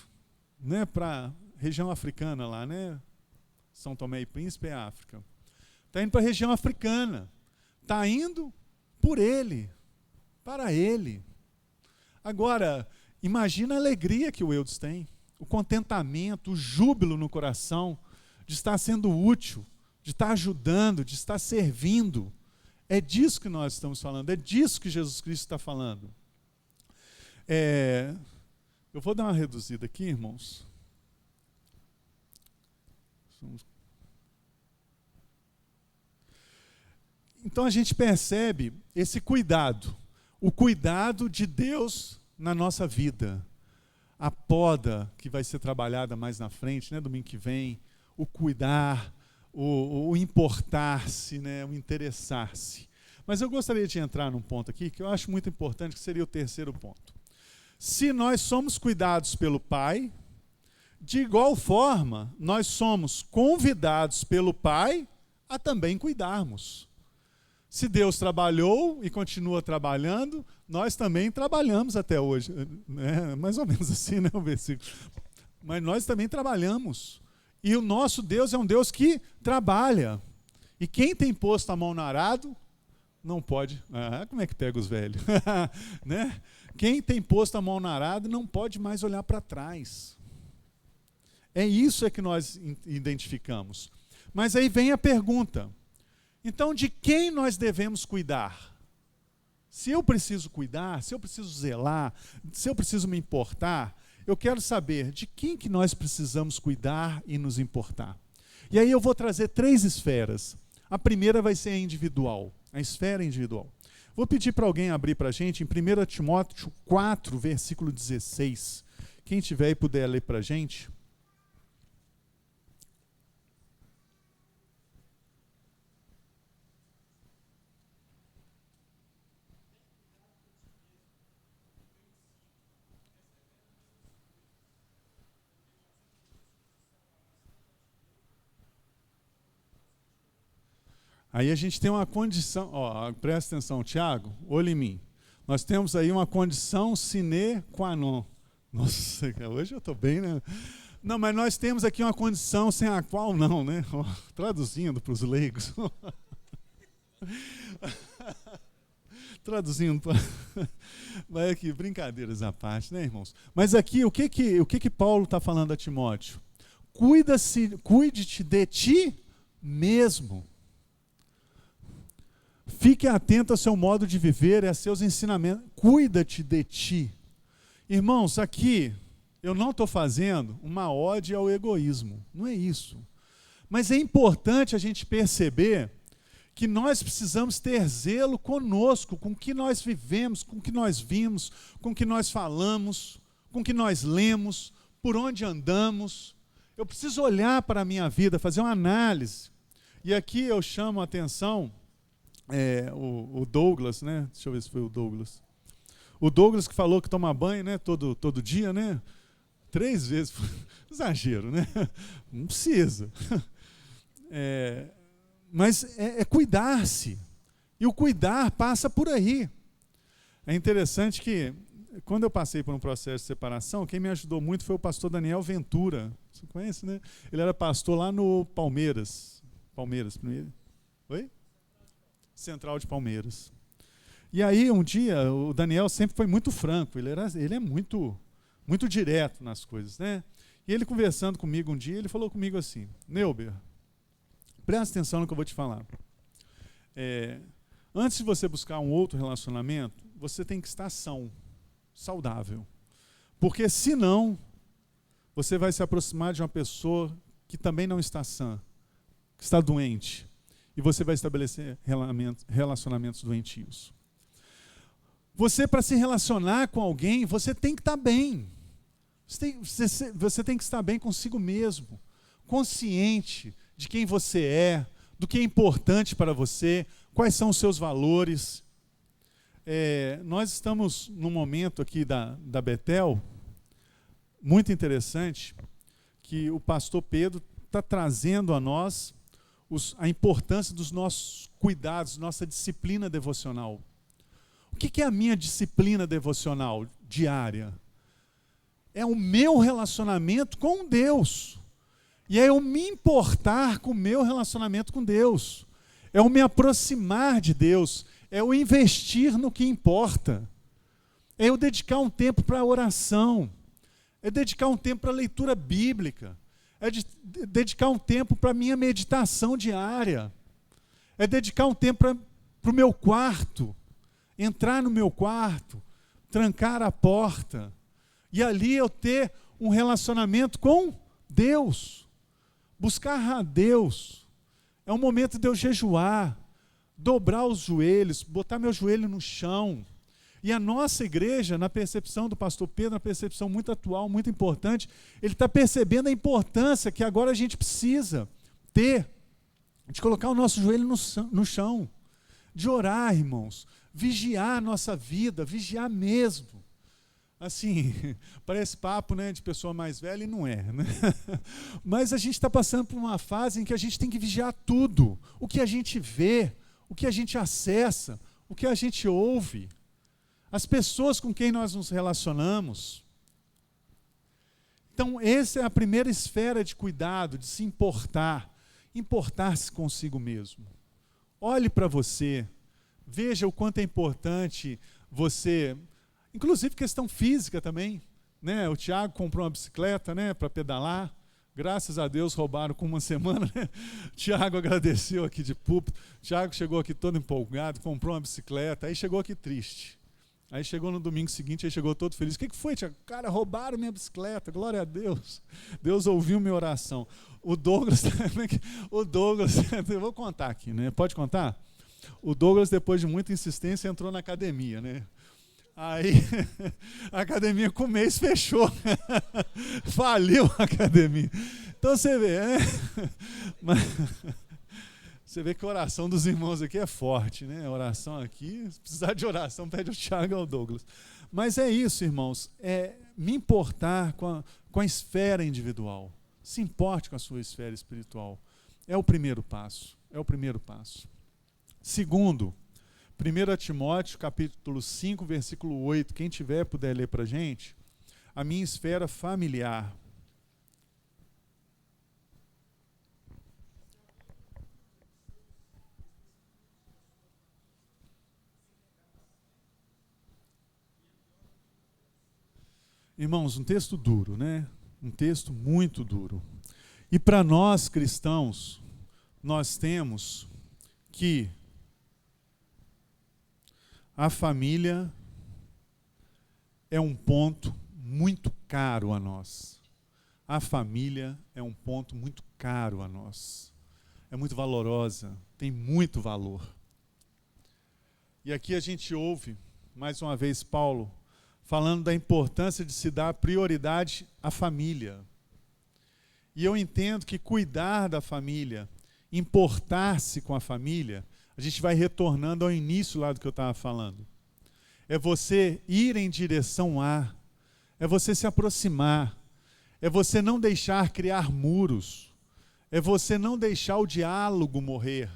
né, para a região africana lá, né? São Tomé e Príncipe é África. Está indo para a região africana. Está indo por ele, para ele. Agora, imagina a alegria que o Eudes tem, o contentamento, o júbilo no coração de estar sendo útil, de estar ajudando, de estar servindo. É disso que nós estamos falando, é disso que Jesus Cristo está falando. Eu vou dar uma reduzida aqui, irmãos. Então a gente percebe esse cuidado, o cuidado de Deus na nossa vida. A poda que vai ser trabalhada mais na frente, né, domingo que vem, o cuidar, o importar-se, né, o interessar-se. Mas eu gostaria de entrar num ponto aqui que eu acho muito importante, que seria o terceiro ponto. Se nós somos cuidados pelo Pai, de igual forma, nós somos convidados pelo Pai a também cuidarmos. Se Deus trabalhou e continua trabalhando, nós também trabalhamos até hoje. É mais ou menos assim, né, o versículo. Mas nós também trabalhamos. E o nosso Deus é um Deus que trabalha. E quem tem posto a mão no arado, não pode... como é que pega os velhos? Né? Quem tem posto a mão no arado não pode mais olhar para trás. É isso que nós identificamos. Mas aí vem a pergunta. Então, de quem nós devemos cuidar? Se eu preciso cuidar, se eu preciso zelar, se eu preciso me importar, eu quero saber de quem que nós precisamos cuidar e nos importar. E aí eu vou trazer 3 esferas. A primeira vai ser a individual, a esfera individual. Vou pedir para alguém abrir para a gente em 1 Timóteo 4, versículo 16. Quem tiver e puder ler para a gente. Aí a gente tem uma condição, presta atenção, Tiago, olha em mim. Nós temos aí uma condição sine qua non. Nossa, hoje eu estou bem, né? Não, mas nós temos aqui uma condição sem a qual não, né? Traduzindo para os leigos. Traduzindo para... Vai aqui, brincadeiras à parte, né, irmãos? Mas aqui, o que Paulo está falando a Timóteo? Cuide-te de ti mesmo. Fique atento ao seu modo de viver e a seus ensinamentos. Cuida-te de ti. Irmãos, aqui eu não estou fazendo uma ode ao egoísmo. Não é isso. Mas é importante a gente perceber que nós precisamos ter zelo conosco, com o que nós vivemos, com o que nós vimos, com o que nós falamos, com o que nós lemos, por onde andamos. Eu preciso olhar para a minha vida, fazer uma análise. E aqui eu chamo a atenção... o Douglas, né? Deixa eu ver se foi o Douglas. O Douglas que falou que toma banho, né? Todo dia, né? 3 vezes. Exagero, né? Não precisa. Mas é cuidar-se. E o cuidar passa por aí. É interessante que, quando eu passei por um processo de separação, quem me ajudou muito foi o pastor Daniel Ventura. Você conhece, né? Ele era pastor lá no Palmeiras. Palmeiras, primeiro. Oi? Central de Palmeiras. E aí, um dia, o Daniel sempre foi muito franco, ele é muito direto nas coisas, né? E ele conversando comigo um dia, ele falou comigo assim: Neuber, presta atenção no que eu vou te falar. Antes de você buscar um outro relacionamento, você tem que estar saudável. Porque senão, você vai se aproximar de uma pessoa que também não está sã, que está doente. E você vai estabelecer relacionamentos doentios. Você, para se relacionar com alguém, você tem que estar bem. Você tem que estar bem consigo mesmo. Consciente de quem você é, do que é importante para você, quais são os seus valores. Nós estamos num momento aqui da Betel, muito interessante, que o pastor Pedro está trazendo a nós a importância dos nossos cuidados, nossa disciplina devocional. O que é a minha disciplina devocional diária? É o meu relacionamento com Deus. E é eu me importar com o meu relacionamento com Deus. É eu me aproximar de Deus. É eu investir no que importa. É eu dedicar um tempo para a oração. É dedicar um tempo para a leitura bíblica. É dedicar um tempo para a minha meditação diária. É dedicar um tempo para o meu quarto. Entrar no meu quarto, trancar a porta. E ali eu ter um relacionamento com Deus. Buscar a Deus. É um momento de eu jejuar, dobrar os joelhos, botar meu joelho no chão. E a nossa igreja, na percepção do pastor Pedro, na percepção muito atual, muito importante, ele está percebendo a importância que agora a gente precisa ter, de colocar o nosso joelho no chão, de orar, irmãos, vigiar a nossa vida, vigiar mesmo. Assim, parece papo, né, de pessoa mais velha, e não é, né? Mas a gente está passando por uma fase em que a gente tem que vigiar tudo. O que a gente vê, o que a gente acessa, o que a gente ouve. As pessoas com quem nós nos relacionamos. Então, essa é a primeira esfera de cuidado, de se importar. Importar-se consigo mesmo. Olhe para você. Veja o quanto é importante você... Inclusive questão física também. Né? O Tiago comprou uma bicicleta, né, para pedalar. Graças a Deus roubaram com uma semana. Né? O Tiago agradeceu aqui de púlpito. O Tiago chegou aqui todo empolgado, comprou uma bicicleta. Aí chegou aqui triste. Aí chegou no domingo seguinte, aí chegou todo feliz. O que foi, Tiago? Cara, roubaram minha bicicleta, glória a Deus. Deus ouviu minha oração. O Douglas, eu vou contar aqui, né? Pode contar? O Douglas, depois de muita insistência, entrou na academia, né? Aí a academia com o mês fechou. Faliu a academia. Então você vê, mas... Você vê que a oração dos irmãos aqui é forte, né? A oração aqui, se precisar de oração, pede o Tiago ao Douglas. Mas é isso, irmãos, é me importar com a esfera individual. Se importe com a sua esfera espiritual. É o primeiro passo. É o primeiro passo. Segundo, 1 Timóteo, capítulo 5, versículo 8. Quem tiver, puder ler para a gente. A minha esfera familiar. Irmãos, um texto duro, né? Um texto muito duro. E para nós cristãos, nós temos que a família é um ponto muito caro a nós. A família é um ponto muito caro a nós. É muito valorosa, tem muito valor. E aqui a gente ouve, mais uma vez, Paulo falando da importância de se dar prioridade à família. E eu entendo que cuidar da família, importar-se com a família, a gente vai retornando ao início lá do que eu estava falando. É você ir em direção a, é você se aproximar, é você não deixar criar muros, é você não deixar o diálogo morrer,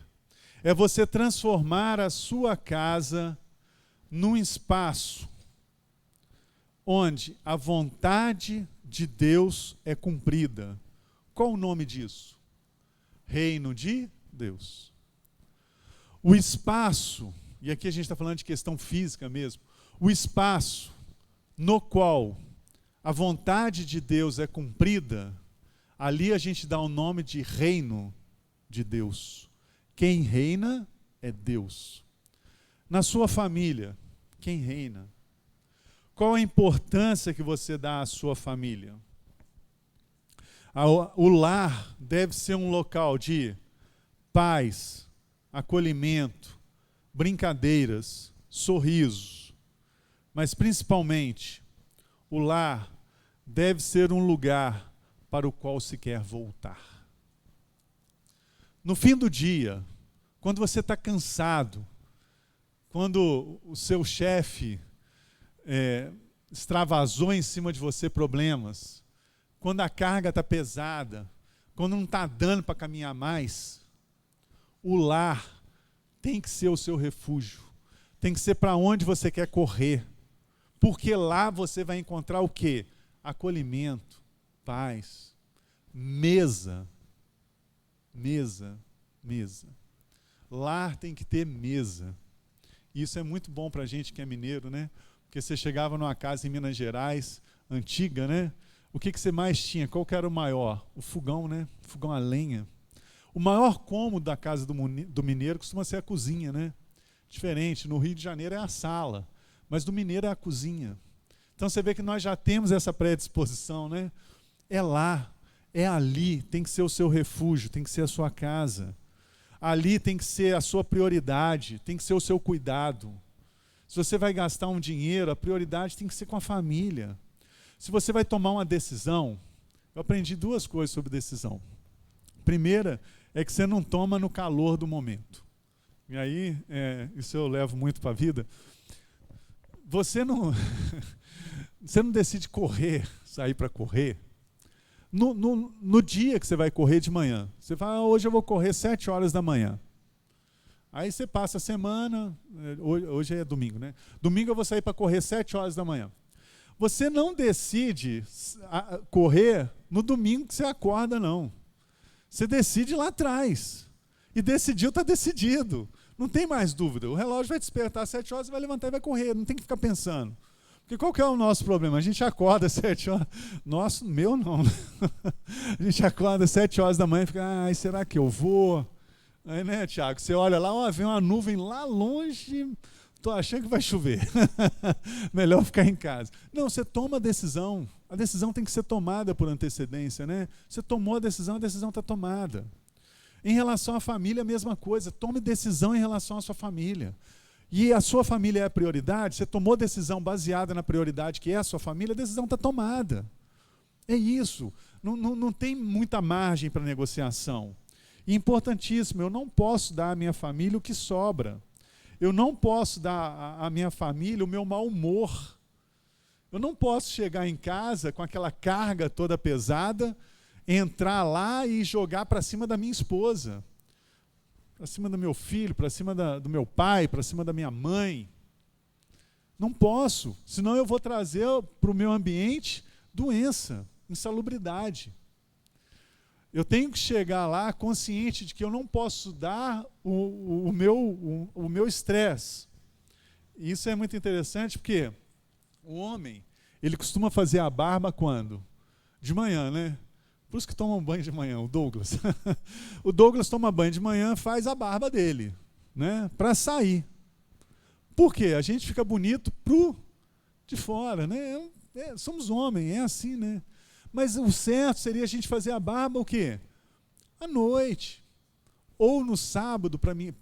é você transformar a sua casa num espaço onde a vontade de Deus é cumprida. Qual o nome disso? Reino de Deus. O espaço, e aqui a gente está falando de questão física mesmo, o espaço no qual a vontade de Deus é cumprida, ali a gente dá o nome de reino de Deus. Quem reina é Deus. Na sua família, quem reina? Qual a importância que você dá à sua família? O lar deve ser um local de paz, acolhimento, brincadeiras, sorrisos. Mas, principalmente, o lar deve ser um lugar para o qual se quer voltar. No fim do dia, quando você está cansado, quando o seu chefe extravasou em cima de você problemas, quando a carga está pesada, quando não está dando para caminhar mais, o lar tem que ser o seu refúgio, tem que ser para onde você quer correr. Porque lá você vai encontrar o quê? Acolhimento, paz, mesa. Mesa, mesa. Lar tem que ter mesa. Isso é muito bom para a gente que é mineiro, né? Porque você chegava numa casa em Minas Gerais, antiga, né? O que você mais tinha? Qual que era o maior? O fogão, né? Fogão a lenha. O maior cômodo da casa do mineiro costuma ser a cozinha, né? Diferente, no Rio de Janeiro é a sala, mas do mineiro é a cozinha. Então você vê que nós já temos essa predisposição, né? É lá, é ali, tem que ser o seu refúgio, tem que ser a sua casa. Ali tem que ser a sua prioridade, tem que ser o seu cuidado. Se você vai gastar um dinheiro, a prioridade tem que ser com a família. Se você vai tomar uma decisão, eu aprendi 2 coisas sobre decisão. Primeira é que você não toma no calor do momento. E aí, isso eu levo muito para a vida. Você não decide correr, sair para correr, no dia que você vai correr de manhã. Você fala, hoje eu vou correr 7 horas da manhã. Aí você passa a semana, hoje é domingo, né? Domingo eu vou sair para correr 7 horas da manhã. Você não decide correr no domingo que você acorda, não. Você decide lá atrás. E decidiu, está decidido. Não tem mais dúvida. O relógio vai despertar às 7 horas, você vai levantar e vai correr. Não tem que ficar pensando. Porque qual que é o nosso problema? A gente acorda às 7 horas. Nosso, meu não. A gente acorda às 7 horas da manhã e fica, ai, será que eu vou? Aí, né, Tiago? Você olha lá, ó, vem uma nuvem lá longe, estou achando que vai chover. Melhor ficar em casa. Não, você toma a decisão. A decisão tem que ser tomada por antecedência, né? Você tomou a decisão está tomada. Em relação à família, a mesma coisa. Tome decisão em relação à sua família. E a sua família é a prioridade, você tomou decisão baseada na prioridade que é a sua família, a decisão está tomada. É isso. Não tem muita margem para negociação. E importantíssimo, eu não posso dar à minha família o que sobra. Eu não posso dar à minha família o meu mau humor. Eu não posso chegar em casa com aquela carga toda pesada, entrar lá e jogar para cima da minha esposa, para cima do meu filho, para cima do meu pai, para cima da minha mãe. Não posso, senão eu vou trazer para o meu ambiente doença, insalubridade. Eu tenho que chegar lá consciente de que eu não posso dar o meu estresse. Isso é muito interessante porque o homem, ele costuma fazer a barba quando? De manhã, né? Por isso que tomam banho de manhã, o Douglas. O Douglas toma banho de manhã, faz a barba dele, né? Para sair. Por quê? A gente fica bonito de fora, né? Somos homens, é assim, né? Mas o certo seria a gente fazer a barba o quê? À noite. Ou no sábado, para mim,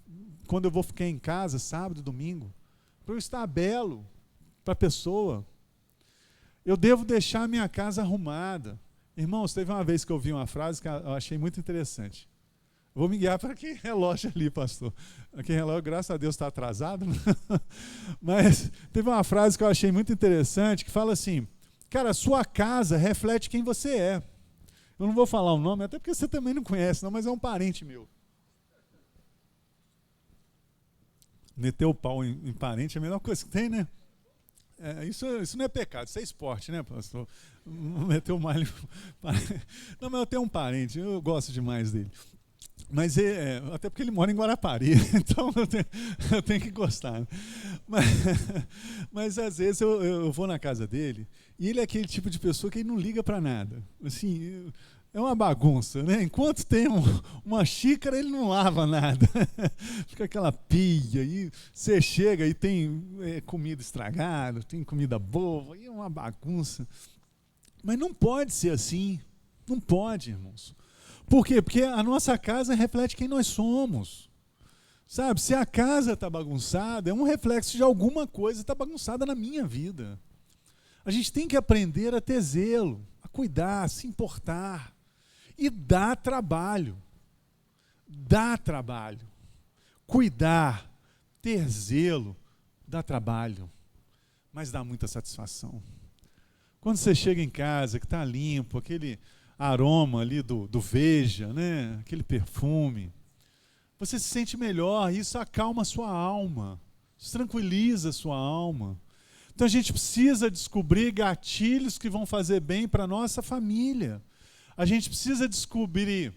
quando eu vou ficar em casa, sábado, domingo, para eu estar belo para a pessoa. Eu devo deixar a minha casa arrumada. Irmãos, teve uma vez que eu vi uma frase que eu achei muito interessante. Vou me guiar para aquele relógio ali, pastor. Aquele relógio, graças a Deus, está atrasado. Mas teve uma frase que eu achei muito interessante, que fala assim, cara, a sua casa reflete quem você é. Eu não vou falar o nome, até porque você também não conhece, não, mas é um parente meu. Meter o pau em parente é a melhor coisa que tem, né? Isso não é pecado, isso é esporte, né, pastor? Meter o malho. Não, mas eu tenho um parente, eu gosto demais dele. Mas até porque ele mora em Guarapari, então eu tenho que gostar. Né? Mas às vezes eu vou na casa dele e ele é aquele tipo de pessoa que ele não liga para nada. Assim, é uma bagunça, né? Enquanto tem uma xícara, ele não lava nada. Fica aquela pia, e você chega e tem comida estragada, tem comida boa, e é uma bagunça. Mas não pode ser assim. Não pode, irmãos. Por quê? Porque a nossa casa reflete quem nós somos. Sabe, se a casa está bagunçada, é um reflexo de alguma coisa que está bagunçada na minha vida. A gente tem que aprender a ter zelo, a cuidar, a se importar. E dá trabalho. Dá trabalho. Cuidar, ter zelo, dá trabalho. Mas dá muita satisfação. Quando você chega em casa, que está limpo, aquele aroma ali do Veja, né? Aquele perfume, você se sente melhor, isso acalma a sua alma, Isso tranquiliza a sua alma. Então a gente precisa descobrir gatilhos que vão fazer bem para a nossa família. A gente precisa descobrir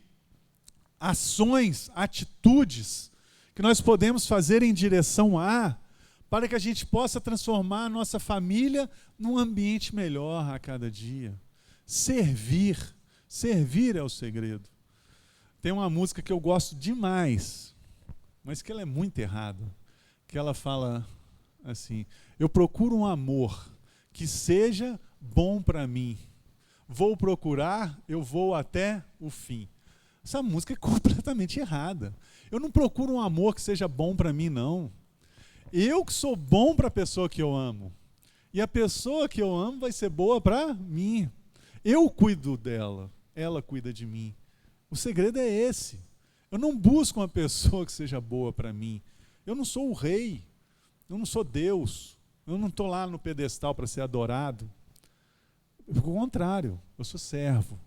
ações, atitudes que nós podemos fazer em direção a, para que a gente possa transformar a nossa família num ambiente melhor a cada dia. Servir é o segredo. Tem uma música que eu gosto demais, mas que ela é muito errada, que ela fala assim: eu procuro um amor que seja bom para mim. Vou procurar, eu vou até o fim. Essa música é completamente errada. Eu não procuro um amor que seja bom para mim, não. Eu que sou bom para a pessoa que eu amo. E a pessoa que eu amo vai ser boa para mim. Eu cuido dela, ela cuida de mim. O segredo é esse. Eu não busco uma pessoa que seja boa para mim. Eu não sou o rei. Eu não sou Deus. Eu não estou lá no pedestal para ser adorado. Pelo contrário, eu sou servo.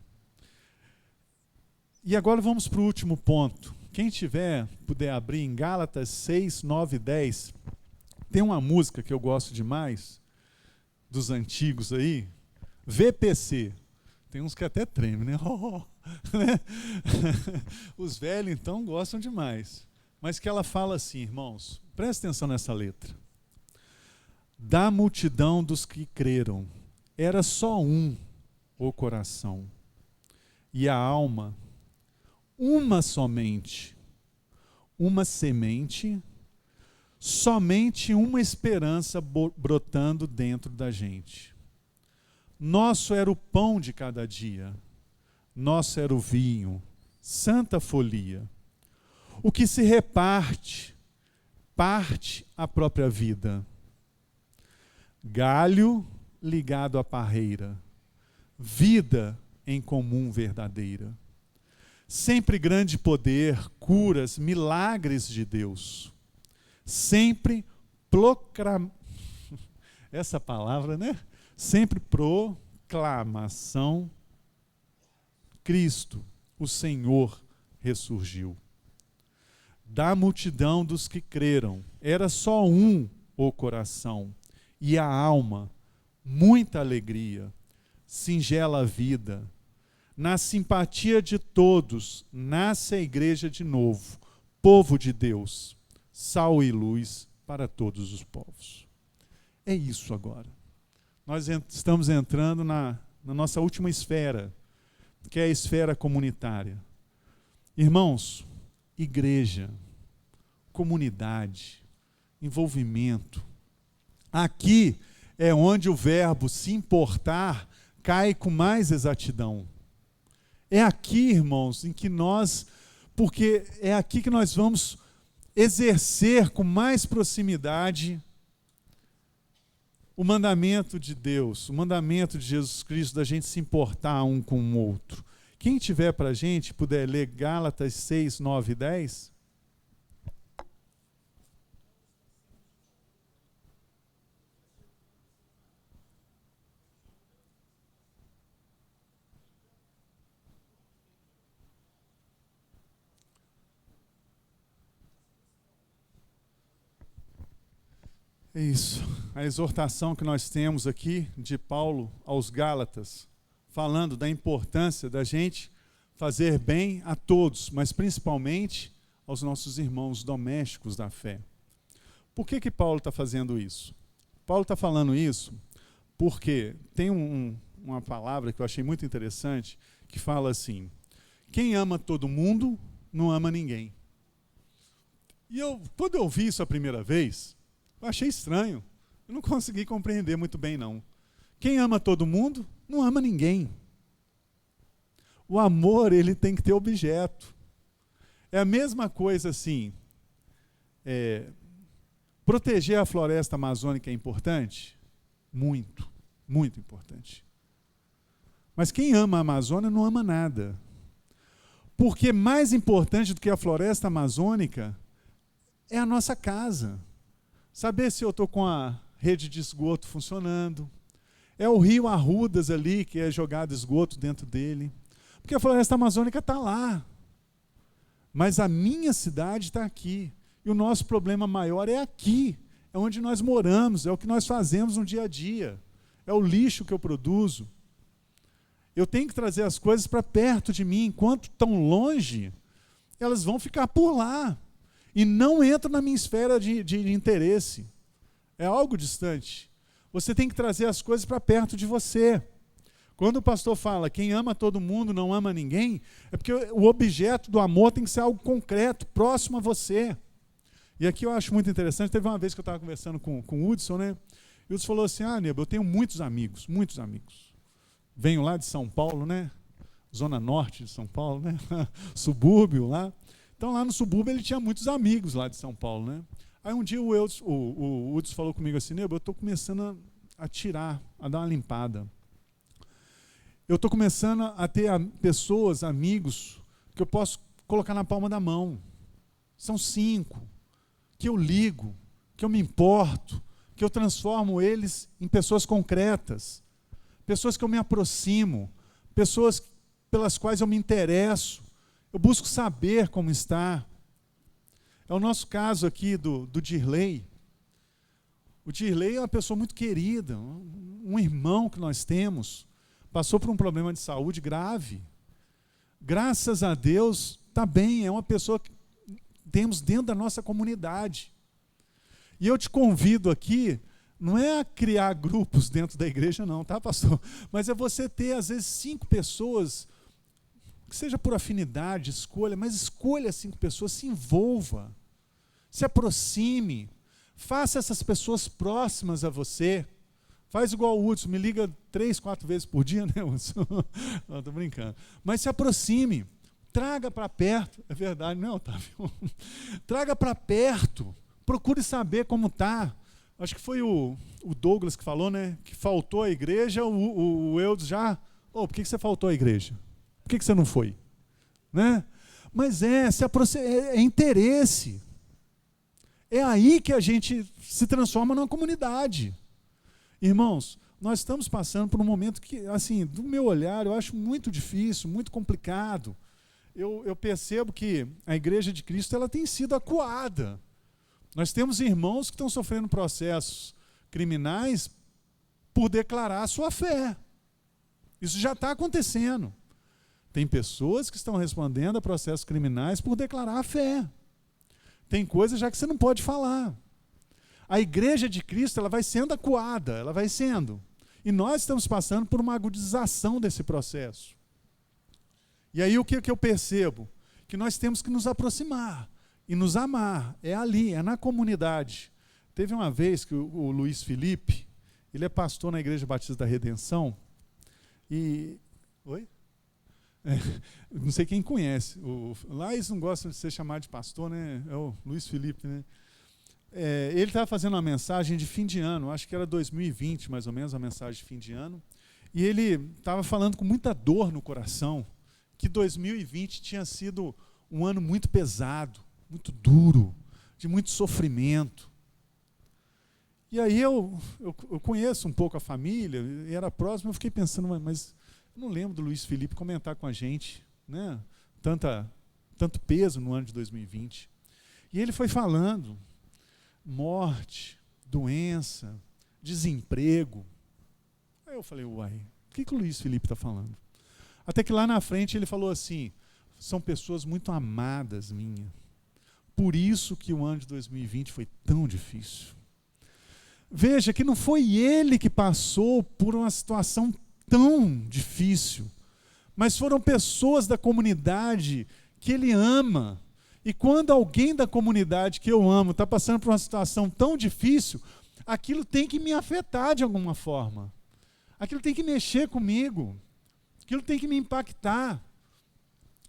E agora vamos para o último ponto. Quem puder abrir em Gálatas 6, 9 e 10, tem uma música que eu gosto demais, dos antigos aí, VPC. Tem uns que até tremem, né? Né? Os velhos, então, gostam demais. Mas que ela fala assim, irmãos, presta atenção nessa letra. Da multidão dos que creram, era só um o coração, e a alma, uma somente, uma semente, somente uma esperança brotando dentro da gente. Nosso era o pão de cada dia, nosso era o vinho, santa folia. O que se reparte, parte a própria vida. Galho ligado à parreira, vida em comum verdadeira. Sempre grande poder, curas, milagres de Deus. Sempre essa palavra, né? Sempre proclamação. Cristo, o Senhor, ressurgiu. Da multidão dos que creram, era só um o coração, e a alma, muita alegria, singela vida. Na simpatia de todos, nasce a igreja de novo, povo de Deus, sal e luz para todos os povos. É isso agora. Nós estamos entrando na nossa última esfera, que é a esfera comunitária. Irmãos, igreja, comunidade, envolvimento. Aqui é onde o verbo se importar cai com mais exatidão. É aqui, irmãos, em que porque é aqui que nós vamos exercer com mais proximidade o mandamento de Deus, o mandamento de Jesus Cristo, da gente se importar um com o outro. Quem tiver para a gente, puder ler Gálatas 6, 9 e 10. É isso, a exortação que nós temos aqui de Paulo aos Gálatas, falando da importância da gente fazer bem a todos, mas principalmente aos nossos irmãos domésticos da fé. Por que Paulo está fazendo isso? Paulo está falando isso porque tem uma palavra que eu achei muito interessante, que fala assim: quem ama todo mundo, não ama ninguém. E quando eu ouvi isso a primeira vez, eu achei estranho. Eu não consegui compreender muito bem, não. Quem ama todo mundo, não ama ninguém. O amor, ele tem que ter objeto. É a mesma coisa assim. Proteger a floresta amazônica é importante? Muito, muito importante. Mas quem ama a Amazônia não ama nada. Porque mais importante do que a floresta amazônica é a nossa casa. Saber se eu estou com a rede de esgoto funcionando. É o rio Arrudas ali, que é jogado esgoto dentro dele. Porque a floresta amazônica está lá. Mas a minha cidade está aqui. E o nosso problema maior é aqui. é onde nós moramos, é o que nós fazemos no dia a dia, é o lixo que eu produzo. Eu tenho que trazer as coisas para perto de mim. Enquanto estão longe, elas vão ficar por lá e não entram na minha esfera de interesse. É algo distante. Você tem que trazer as coisas para perto de você. Quando o pastor fala, quem ama todo mundo não ama ninguém, é porque o objeto do amor tem que ser algo concreto, próximo a você. E aqui eu acho muito interessante, teve uma vez que eu estava conversando com o Hudson, né? E o Hudson falou assim, Nebo, eu tenho muitos amigos. Venho lá de São Paulo, né? Zona norte de São Paulo, né? Subúrbio lá. Então lá no subúrbio ele tinha muitos amigos lá de São Paulo, né? Aí um dia o Hudson falou comigo assim, Nebo, eu estou começando a tirar, a dar uma limpada. Eu estou começando a ter pessoas, amigos, que eu posso colocar na palma da mão. São 5, que eu ligo, que eu me importo, que eu transformo eles em pessoas concretas, pessoas que eu me aproximo, pessoas pelas quais eu me interesso, eu busco saber como está. É o nosso caso aqui do Dirley. O Dirley é uma pessoa muito querida, um irmão que nós temos, passou por um problema de saúde grave. Graças a Deus, está bem, é uma pessoa que temos dentro da nossa comunidade. E eu te convido aqui, não é a criar grupos dentro da igreja não, tá, pastor? Mas é você ter, às vezes, 5 pessoas, que seja por afinidade, escolha, mas escolha 5 pessoas, se envolva, se aproxime, faça essas pessoas próximas a você. Faz igual o Hudson, me liga 3, 4 vezes por dia, né, Hudson? Não, estou brincando. Mas se aproxime, traga para perto, é verdade, não é, Otávio? Traga para perto, procure saber como está. Acho que foi o Douglas que falou, né, que faltou à igreja, o Eudes já, por que você faltou à igreja? Por que você não foi? Né? Mas é interesse. É aí que a gente se transforma numa comunidade. Irmãos, nós estamos passando por um momento que, assim, do meu olhar, eu acho muito difícil, muito complicado. Eu percebo que a Igreja de Cristo ela tem sido acuada. Nós temos irmãos que estão sofrendo processos criminais por declarar a sua fé. Isso já está acontecendo. Tem pessoas que estão respondendo a processos criminais por declarar a fé. Tem coisas já que você não pode falar. A Igreja de Cristo ela vai sendo acuada, ela vai sendo. E nós estamos passando por uma agudização desse processo. E aí o que eu percebo? Que nós temos que nos aproximar e nos amar. É ali, é na comunidade. Teve uma vez que o Luiz Felipe, ele é pastor na Igreja Batista da Redenção, e... Oi? Não sei quem conhece. Lá eles não gostam de ser chamado de pastor, né? É o Luiz Felipe, né? Ele estava fazendo uma mensagem de fim de ano, acho que era 2020, mais ou menos, uma mensagem de fim de ano, e ele estava falando com muita dor no coração, que 2020 tinha sido um ano muito pesado, muito duro, de muito sofrimento. E aí eu conheço um pouco a família, e era próximo, eu fiquei pensando, mas eu não lembro do Luiz Felipe comentar com a gente, né, tanto peso no ano de 2020. E ele foi falando, morte, doença, desemprego. Aí eu falei, uai, o que o Luiz Felipe está falando? Até que lá na frente ele falou assim, são pessoas muito amadas minhas. Por isso que o ano de 2020 foi tão difícil. Veja que não foi ele que passou por uma situação tão difícil, mas foram pessoas da comunidade que ele ama. E quando alguém da comunidade que eu amo está passando por uma situação tão difícil, aquilo tem que me afetar de alguma forma. Aquilo tem que mexer comigo. Aquilo tem que me impactar.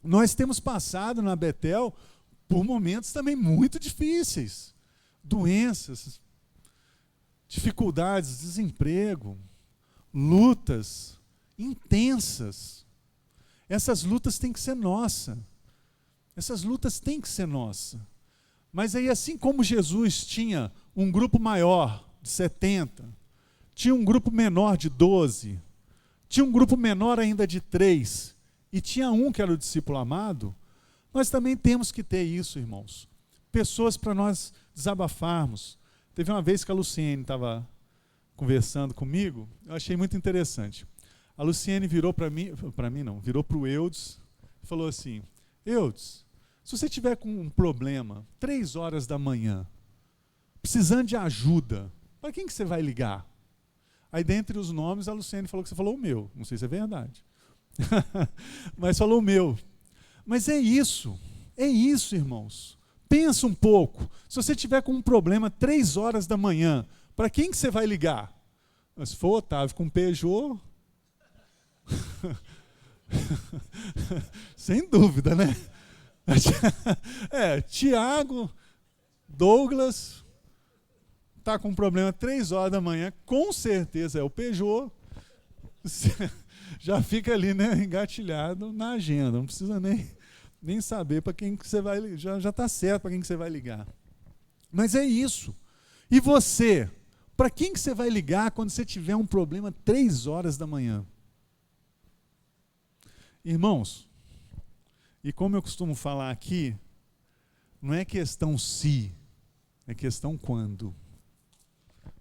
Nós temos passado na Betel por momentos também muito difíceis. Doenças, dificuldades, desemprego, lutas intensas. Essas lutas têm que ser nossas. Essas lutas têm que ser nossas. Mas aí, assim como Jesus tinha um grupo maior, de 70, tinha um grupo menor de 12, tinha um grupo menor ainda de 3, e tinha um que era o discípulo amado, nós também temos que ter isso, irmãos. Pessoas para nós desabafarmos. Teve uma vez que a Luciene estava conversando comigo, eu achei muito interessante. A Luciene virou virou para o Eudes e falou assim: Eudes, se você tiver com um problema, 3 horas da manhã, precisando de ajuda, para quem que você vai ligar? Aí, dentre os nomes, a Luciene falou que você falou o meu. Não sei se é verdade. Mas falou o meu. Mas é isso, irmãos. Pensa um pouco. Se você tiver com um problema 3 horas da manhã, para quem que você vai ligar? Se for Otávio com Peugeot, sem dúvida, né? Tiago, Douglas, está com um problema 3 horas da manhã, com certeza é o Peugeot. Já fica ali, né, engatilhado na agenda, não precisa nem saber para quem que você vai ligar, já está certo para quem que você vai ligar. Mas é isso. E você, para quem que você vai ligar quando você tiver um problema 3 horas da manhã? Irmãos, e como eu costumo falar aqui, não é questão se, é questão quando.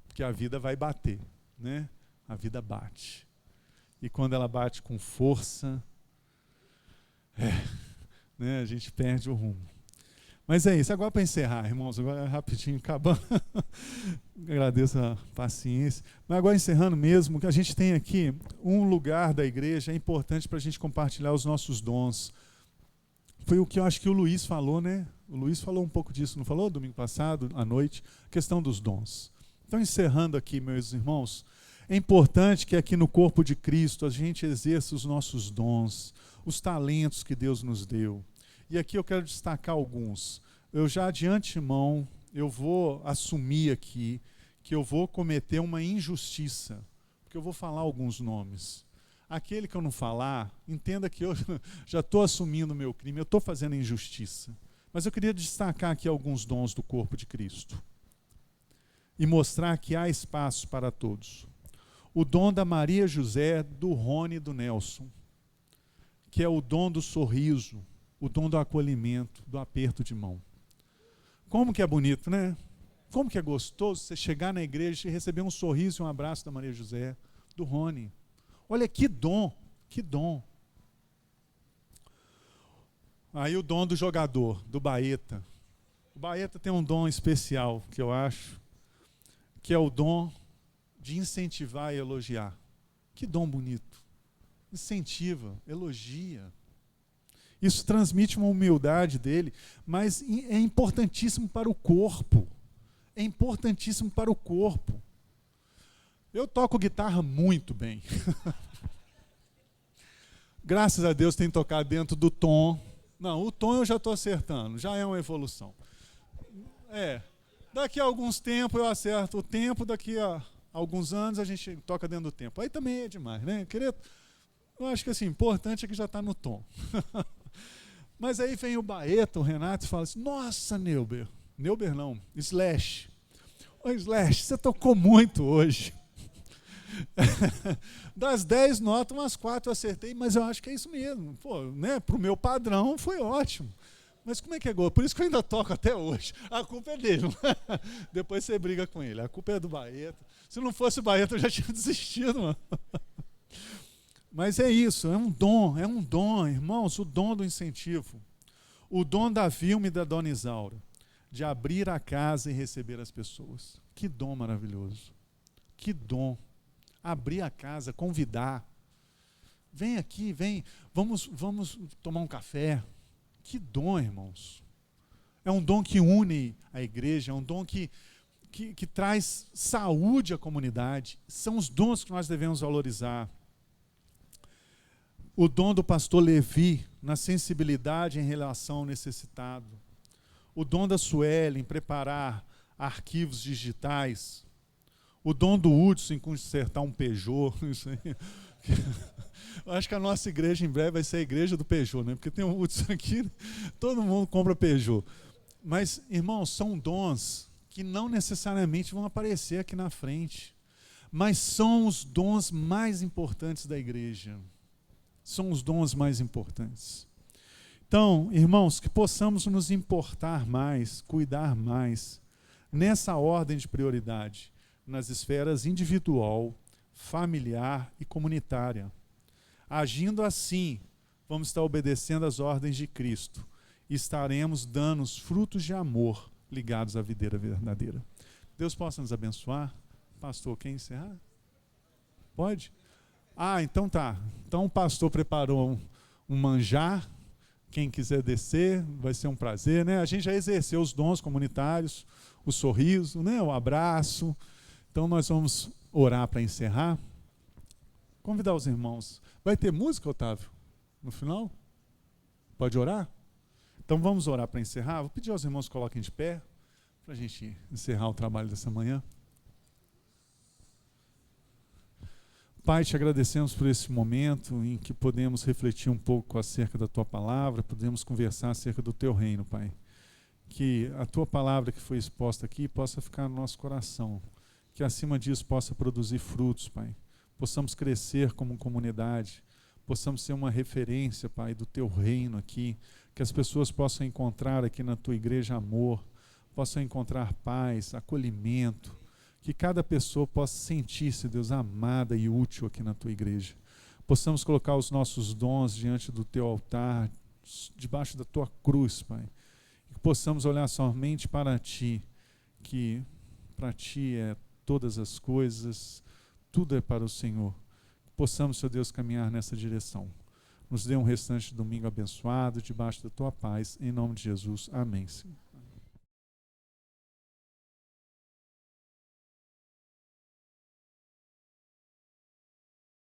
Porque a vida vai bater, né? A vida bate. E quando ela bate com força, né, a gente perde o rumo. Mas é isso. Agora, para encerrar, irmãos, agora rapidinho, acabando. Agradeço a paciência. Mas agora, encerrando mesmo, que a gente tem aqui um lugar da igreja, é importante para a gente compartilhar os nossos dons. Foi o que eu acho que o Luiz falou, né? O Luiz falou um pouco disso, não falou? Domingo passado, à noite, questão dos dons. Então, encerrando aqui, meus irmãos, é importante que aqui no corpo de Cristo a gente exerça os nossos dons, os talentos que Deus nos deu. E aqui eu quero destacar alguns. Eu já de antemão, eu vou assumir aqui que eu vou cometer uma injustiça, porque eu vou falar alguns nomes. Aquele que eu não falar, entenda que eu já estou assumindo o meu crime, eu estou fazendo injustiça. Mas eu queria destacar aqui alguns dons do corpo de Cristo e mostrar que há espaço para todos. O dom da Maria José, do Rony e do Nelson, que é o dom do sorriso, o dom do acolhimento, do aperto de mão. Como que é bonito, né? Como que é gostoso você chegar na igreja e receber um sorriso e um abraço da Maria José, do Rony. Olha que dom, que dom. Aí o dom do jogador, do Baeta. O Baeta tem um dom especial, que eu acho, que é o dom de incentivar e elogiar. Que dom bonito. Incentiva, elogia. Isso transmite uma humildade dele, mas é importantíssimo para o corpo. É importantíssimo para o corpo. Eu toco guitarra muito bem. Graças a Deus tenho tocado dentro do tom. Não, o tom eu já estou acertando, já é uma evolução. Daqui a alguns tempos eu acerto o tempo, daqui a alguns anos a gente toca dentro do tempo. Aí também é demais, né? Eu acho que assim, importante é que já está no tom. Mas aí vem o Baeta, o Renato, e fala assim: nossa, Neuber não, Slash. Ô Slash, você tocou muito hoje. Das 10 notas, umas 4 eu acertei, mas eu acho que é isso mesmo. Pô, né? Para o meu padrão foi ótimo. Mas como é que é gol? Por isso que eu ainda toco até hoje. A culpa é dele. Depois você briga com ele. A culpa é do Baeta. Se não fosse o Baeta, eu já tinha desistido, mano. Mas é isso, é um dom, irmãos, o dom do incentivo. O dom da Vilma e da Dona Isaura, de abrir a casa e receber as pessoas. Que dom maravilhoso. Que dom. Abrir a casa, convidar. Vem aqui, vem, vamos tomar um café. Que dom, irmãos. É um dom que une a igreja, é um dom que traz saúde à comunidade. São os dons que nós devemos valorizar. O dom do pastor Levi, na sensibilidade em relação ao necessitado. O dom da Sueli em preparar arquivos digitais. O dom do Hudson em consertar um Peugeot. Isso aí. Eu acho que a nossa igreja em breve vai ser a igreja do Peugeot, né? Porque tem o Hudson aqui, todo mundo compra Peugeot. Mas, irmãos, são dons que não necessariamente vão aparecer aqui na frente, mas são os dons mais importantes da igreja. São os dons mais importantes. Então, irmãos, que possamos nos importar mais, cuidar mais nessa ordem de prioridade, nas esferas individual, familiar e comunitária. Agindo assim, vamos estar obedecendo às ordens de Cristo e estaremos dando os frutos de amor ligados à videira verdadeira. Deus possa nos abençoar. Pastor, quer encerrar? Pode? Então tá. Então o pastor preparou um manjar. Quem quiser descer, vai ser um prazer, né? A gente já exerceu os dons comunitários, o sorriso, né? O abraço. Então nós vamos orar para encerrar. Convidar os irmãos. Vai ter música, Otávio? No final? Pode orar? Então vamos orar para encerrar. Vou pedir aos irmãos que coloquem de pé para a gente encerrar o trabalho dessa manhã. Pai, te agradecemos por esse momento em que podemos refletir um pouco acerca da Tua palavra, podemos conversar acerca do Teu reino, Pai. Que a Tua palavra que foi exposta aqui possa ficar no nosso coração, que acima disso possa produzir frutos, Pai. Possamos crescer como comunidade, possamos ser uma referência, Pai, do Teu reino aqui, que as pessoas possam encontrar aqui na Tua igreja amor, possam encontrar paz, acolhimento, que cada pessoa possa sentir-se, Deus, amada e útil aqui na Tua igreja. Possamos colocar os nossos dons diante do Teu altar, debaixo da Tua cruz, Pai. E que possamos olhar somente para Ti, que para Ti é todas as coisas, tudo é para o Senhor. Que possamos, Senhor Deus, caminhar nessa direção. Nos dê um restante de domingo abençoado, debaixo da Tua paz, em nome de Jesus. Amém, Senhor.